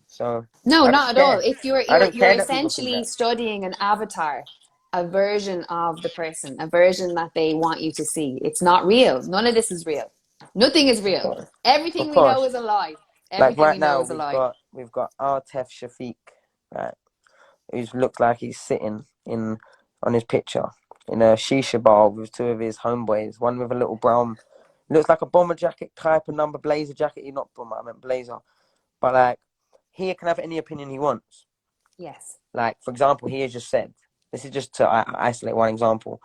So No, I not don't at all. care. If you're I you're don't you're care that people think essentially that. studying an avatar, a version of the person, a version that they want you to see. It's not real. None of this is real. Nothing is real. Everything Of we know course. is a lie. Like Everything right we know now, is a lie. we've got Artef Shafiq, right? Who looks like he's sitting on his picture in a shisha bar with two of his homeboys. One with a little brown, looks like a bomber jacket type of number blazer jacket. Not bomber, I meant blazer. But he can have any opinion he wants. Yes. Like, for example, he has just said, this is just to isolate one example.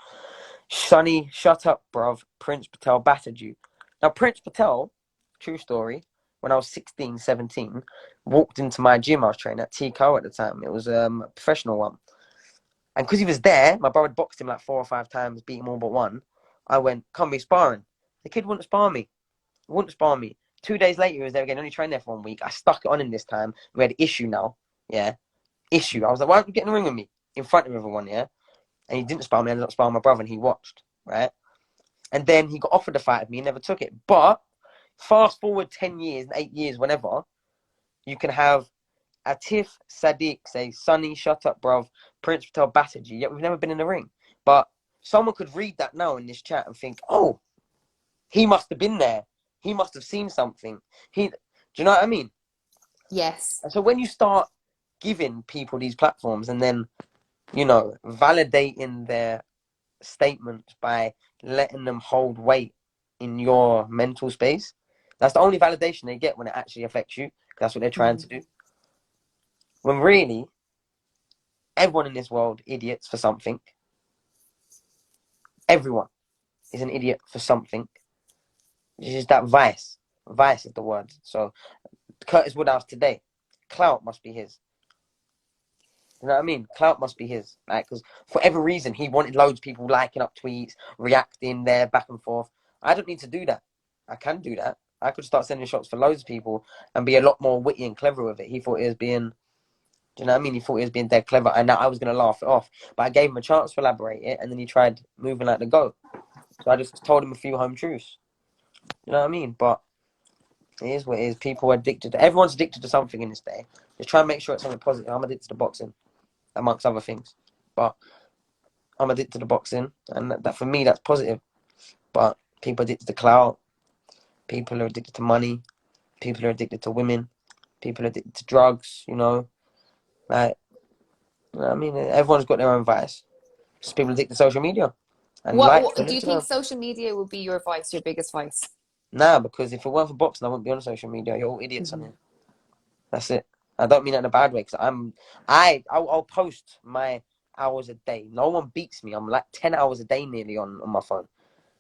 Sonny, shut up, bruv. Prince Patel battered you. Now, Prince Patel, true story, when I was 16, 17, walked into my gym I was training at TCO at the time. It was a professional one. And because he was there, my brother boxed him like 4 or 5 times, beat him all but one. I went, come be sparring. The kid wouldn't spar me. 2 days later, he was there again, only trained there for 1 week. I stuck it on him this time. We had issue now. Yeah. Issue. I was like, why aren't you getting in the ring with me? In front of everyone, yeah? And he didn't spar me. I ended up sparring my brother, and he watched, right? And then he got offered a fight with me. He never took it. But fast forward 10 years, 8 years, whenever, you can have Atif Sadiq say, Sonny, shut up, bruv. Prince Patel battered you. Yet we've never been in the ring. But someone could read that now in this chat and think, oh, he must have been there. He must have seen something. Do you know what I mean? Yes. And so when you start giving people these platforms and then, validating their statements by letting them hold weight in your mental space, that's the only validation they get when it actually affects you. That's what they're trying to do. When really, everyone in this world idiots for something. Everyone is an idiot for something. It's just that vice. Vice is the word. So Curtis Woodhouse today, clout must be his. You know what I mean? Clout must be his. Like, because for every reason, he wanted loads of people liking up tweets, reacting there, back and forth. I don't need to do that. I can do that. I could start sending shots for loads of people and be a lot more witty and clever with it. He thought it was being, do you know what I mean? He thought he was being dead clever, and now I was going to laugh it off. But I gave him a chance to elaborate it, and then he tried moving like the goat. So I just told him a few home truths. You know what I mean? But it is what it is. People are addicted. Everyone's addicted to something in this day. Just try and make sure it's something positive. I'm addicted to boxing, amongst other things. But I'm addicted to boxing, and that for me, that's positive. But people are addicted to clout. People are addicted to money. People are addicted to women. People are addicted to drugs, you know. Like, you know what I mean? Everyone's got their own vice. Just people addicted to social media. And What on do you think Instagram. social media would be your vice, your biggest vice? Nah, because if it weren't for boxing, I wouldn't be on social media. You're all idiots on Mm-hmm. here. That's it. I don't mean that in a bad way, because I'll post my hours a day. No one beats me. I'm like 10 hours a day nearly on my phone.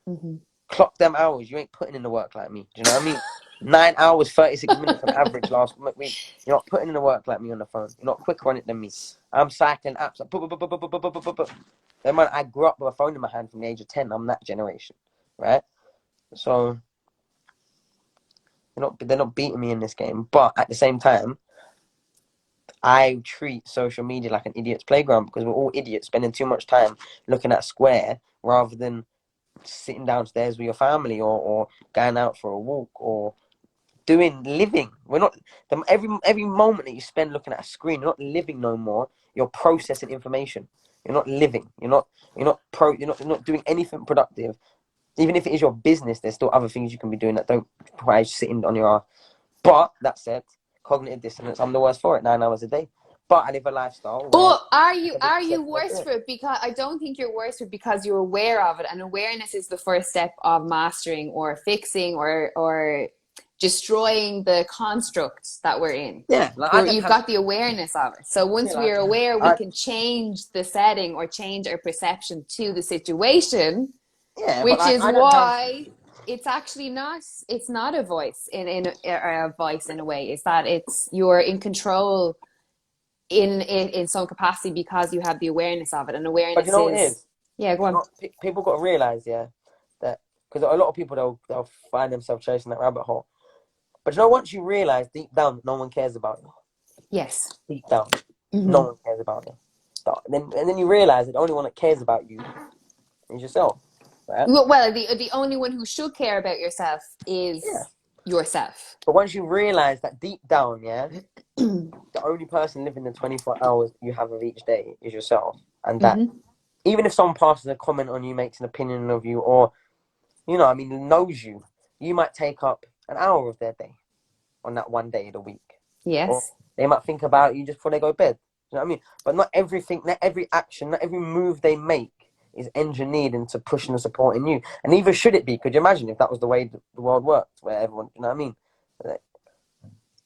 Mm-hmm. Clock them hours. You ain't putting in the work like me. Do you know what I mean? 9 hours, 36 minutes on average last week. You're not putting in the work like me on the phone. You're not quicker on it than me. I'm cycling apps. Then man, I grew up with a phone in my hand from the age of 10. I'm that generation, right? So they're not beating me in this game. But at the same time, I treat social media like an idiot's playground, because we're all idiots spending too much time looking at a square rather than sitting downstairs with your family, or going out for a walk, or living. We're not every moment that you spend looking at a screen, you're not living no more. You're processing information. You're not living. You're not doing anything productive. Even if it is your business, there's still other things you can be doing that don't require sitting on your ass. But that said, cognitive dissonance, I'm the worst for it. 9 hours a day. But I live a lifestyle where But are you worse for it? Because I don't think you're worse for it because you're aware of it, and awareness is the first step of mastering or fixing or destroying the construct that we're in. yeah, like I don't You've have got the awareness of it. So once like, we're aware, we can change the setting or change our perception to the situation, yeah, but which like is I don't have why it's actually not. It's not a voice in a voice in a way. It's that you're in control in some capacity because you have the awareness of it, and but you awareness know what it is is? yeah, go on. People got to realize, yeah, that because a lot of people they'll find themselves chasing that rabbit hole. But you know, once you realize deep down that no one cares about you, Yes. deep down, no Mm-hmm. one cares about you. And then you realize that the only one that cares about you is yourself, right? Well, the only one who should care about yourself Yeah. is yourself. But once you realize that deep down, yeah, the only person living the 24 hours you have of each day is yourself, and that Mm-hmm. even if someone passes a comment on you, makes an opinion of you, or I mean, knows you, you might take up an hour of their day on that one day of the week. Or Yes. they might think about you just before they go to bed. You know what I mean? But not everything, not every action, not every move they make is engineered into pushing and supporting you. And neither should it be. Could you imagine if that was the way the world worked, where everyone, you know what I mean? Like,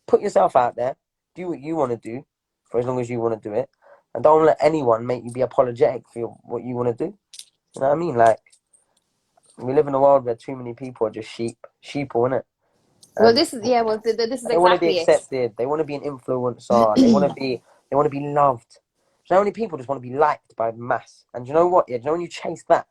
put yourself out there, do what you want to do for as long as you want to do it. And don't let anyone make you be apologetic for what you want to do. You know what I mean? Like, we live in a world where too many people are just sheeple, innit? Well, And this is they want to be exactly it. accepted. They want to be an influencer. They want to be loved. Do you know how many people just want to be liked by the mass? And do you know what? Yeah, do you know when you chase that,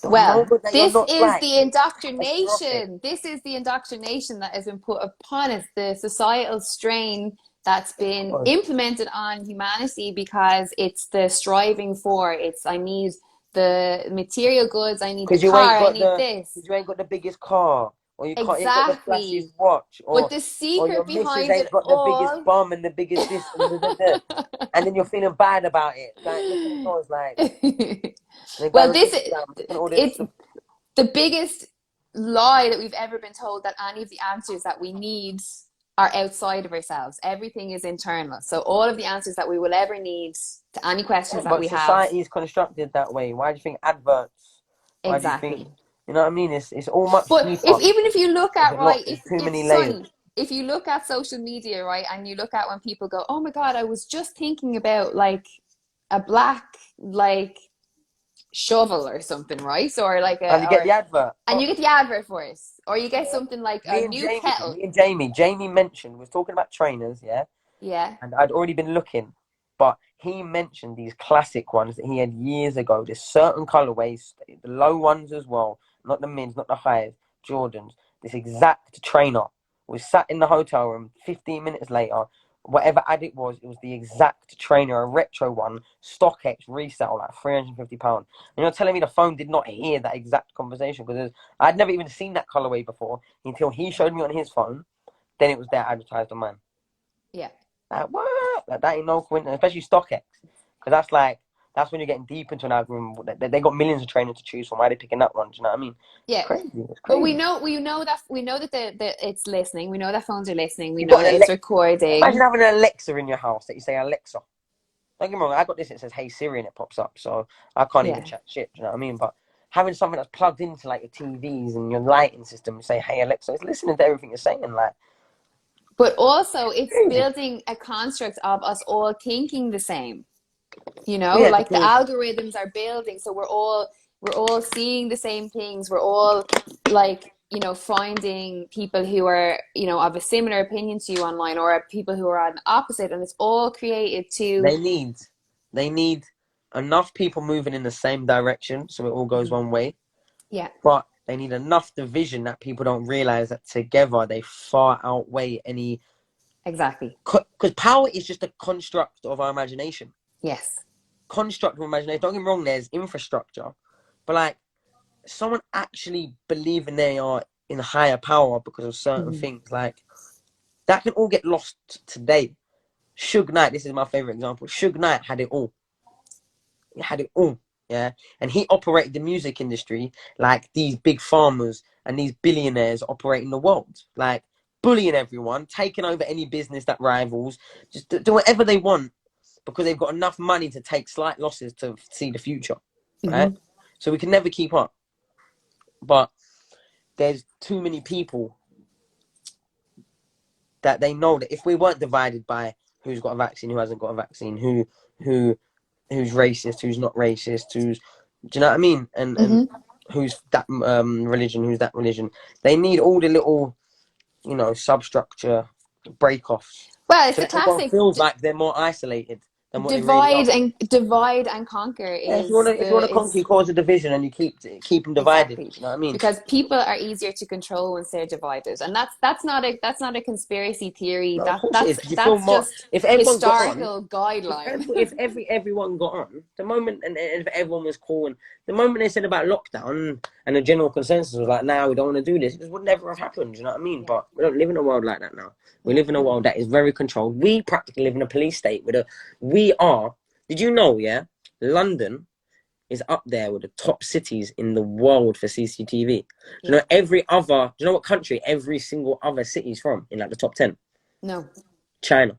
the Well, moment that you're this not is like the catastrophic. indoctrination. This is the indoctrination that has been put upon us, the societal strain that's been implemented on humanity because it's the striving for. I need the material goods, I need the Because you car, ain't I got need the, this. because you ain't got the biggest car, or you ain't got the flashiest Exactly. watch, But or the your secret missus behind it ain't got the biggest all. bum and the biggest this and and then you're feeling bad about it. Like, look at the doors, like, they're Well, going on Instagram and all this it's stuff. the biggest lie that we've ever been told, that any of the answers that we need are outside of ourselves. Everything is internal. So all of the answers that we will ever need to any questions that But we have. society is constructed that way. Why do you think adverts? Why do you think, Exactly. you know what I mean? It's all much But deeper. even if you look There's at, a lot. right, There's if too it's many layers. Sonny, if you look at social media, right, and you look at when people go, oh my God, I was just thinking about like a black, like shovel or something, right? Or like And you get the advert. and you get the advert for it, or you get Yeah. something like a new kettle. Jamie mentioned, was talking about trainers, yeah? Yeah. And I'd already been looking, but he mentioned these classic ones that he had years ago. There's certain colorways, the low ones as well, not the mids, not the highs, Jordans. This exact trainer was sat in the hotel room 15 minutes later. Whatever ad it was the exact trainer, a retro one, StockX resale, like £350. And you're telling me the phone did not hear that exact conversation, because I'd never even seen that colorway before until he showed me on his phone. Then it was there advertised on mine. Yeah. Like, what? Like, that ain't no coincidence, especially StockX. Because that's when you're getting deep into an algorithm. They got millions of trainers to choose from. Why are they picking that one? Do you know what I mean? Yeah. It's crazy. It's But crazy. we know that it's listening. We know that phones are listening. We You've know got that it's recording. Imagine having an Alexa in your house that you say, Alexa. Don't get me wrong, I got this, it says, hey Siri, and it pops up. So I can't even chat shit, do you know what I mean? But having something that's plugged into like your TVs and your lighting system and say, hey Alexa, it's listening to everything you're saying. Like, But also, it's crazy. building a construct of us all thinking the same. You know, Yeah, like the because algorithms are building, so we're all seeing the same things. We're all like, you know, finding people who are, you know, of a similar opinion to you online, or people who are on the opposite, and it's all created to. they need enough people moving in the same direction so it all goes one way. Yeah. But they need enough division that people don't realize that together they far outweigh any. Exactly. Because power is just a construct of our imagination. Yes. Construct of imagination. Don't get me wrong, there's infrastructure. But like, someone actually believing they are in higher power because of certain things, like, that can all get lost today. Suge Knight, this is my favorite example. Suge Knight had it all. He had it all. Yeah. And he operated the music industry like these big farmers and these billionaires operate in the world. Like, bullying everyone, taking over any business that rivals, just do whatever they want because they've got enough money to take slight losses to see the future. Right? So we can never keep up. But there's too many people that they know that if we weren't divided by who's got a vaccine, who hasn't got a vaccine, who's racist, who's not racist, do you know what I mean? And who's that religion, who's that religion? They need all the little, you know, substructure break-offs. Well, it's So a that everyone classic feels like they're more isolated than what they really are. divide and conquer Yeah, if you is want to conquer, you cause a division and you keep them divided. exactly, You know what I mean? because people are easier to control once they're divided, and that's not a conspiracy theory. No, of course it is. Because you feel That's more just if everyone got on. historical guideline. If everyone got on, the moment and if everyone was cool, and the moment they said about lockdown and the general consensus was like, "Now we don't want to do this," it would never have happened. You know what I mean? But we don't live in a world like that now. We live in a world that is very controlled. We practically live in a police state. We are. Did you know? Yeah, London is up there with the top cities in the world for CCTV. Do you know do you know what country every single other city is from in like the top 10? No. China.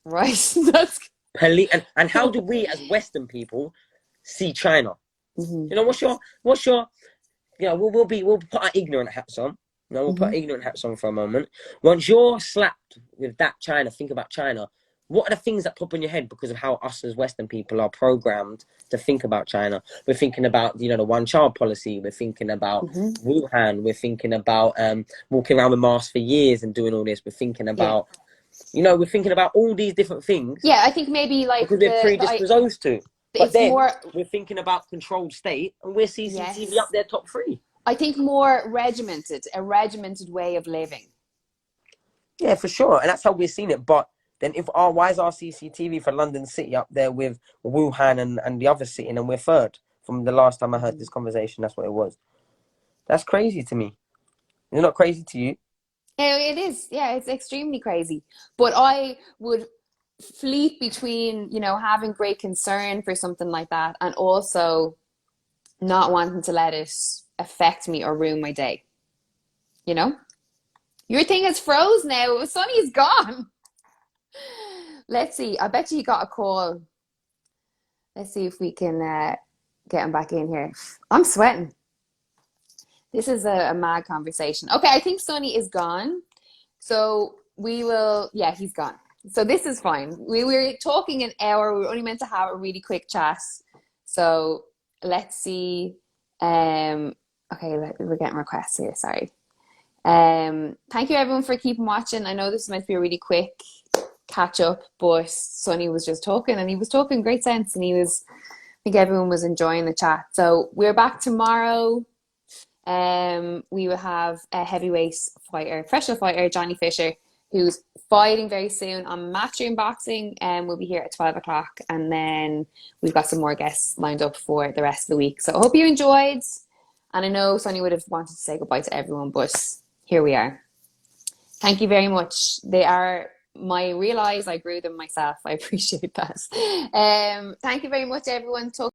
Right. That's and how do we as Western people see China? You know, what's your you know, we'll put our ignorant hats on. You know, we'll put ignorant hats on for a moment. Once you're slapped with that China, think about China. What are the things that pop in your head because of how us as Western people are programmed to think about China? We're thinking about, you know, the one-child policy. We're thinking about Wuhan. We're thinking about walking around with masks for years and doing all this. We're thinking about, you know, we're thinking about all these different things. Yeah, I think maybe like because we're predisposed to. But it's then more, we're thinking about controlled state, and we're CCTV up there top 3. I think more a regimented way of living. Yeah, for sure, and that's how we're seeing it. But then, why is our CCTV for London City up there with Wuhan and the other city, and we're third? From the last time I heard this conversation, that's what it was. That's crazy to me. It's not crazy to you. Yeah, it is. Yeah, it's extremely crazy. But I would fleet between, you know, having great concern for something like that and also not wanting to let it affect me or ruin my day. You know? Your thing is froze now. Sonny's gone. Let's see. I bet you got a call. Let's see if we can get him back in here. I'm sweating. This is a mad conversation. Okay, I think Sonny is gone. So we will, yeah, he's gone. So this is fine. We were talking an hour. We were only meant to have a really quick chat. So let's see. Okay, we're getting requests here. Sorry. Thank you everyone for keeping watching. I know this might be a really quick catch up, but Sonny was just talking and he was talking great sense, and I think everyone was enjoying the chat. So we're back tomorrow. We will have a heavyweight fighter, professional fighter, Johnny Fisher, who's fighting very soon on Matchroom Boxing, and we'll be here at 12 o'clock. And then we've got some more guests lined up for the rest of the week. So I hope you enjoyed. And I know Sonny would have wanted to say goodbye to everyone, but here we are. Thank you very much. They are my real eyes. I grew them myself. I appreciate that. Thank you very much, everyone.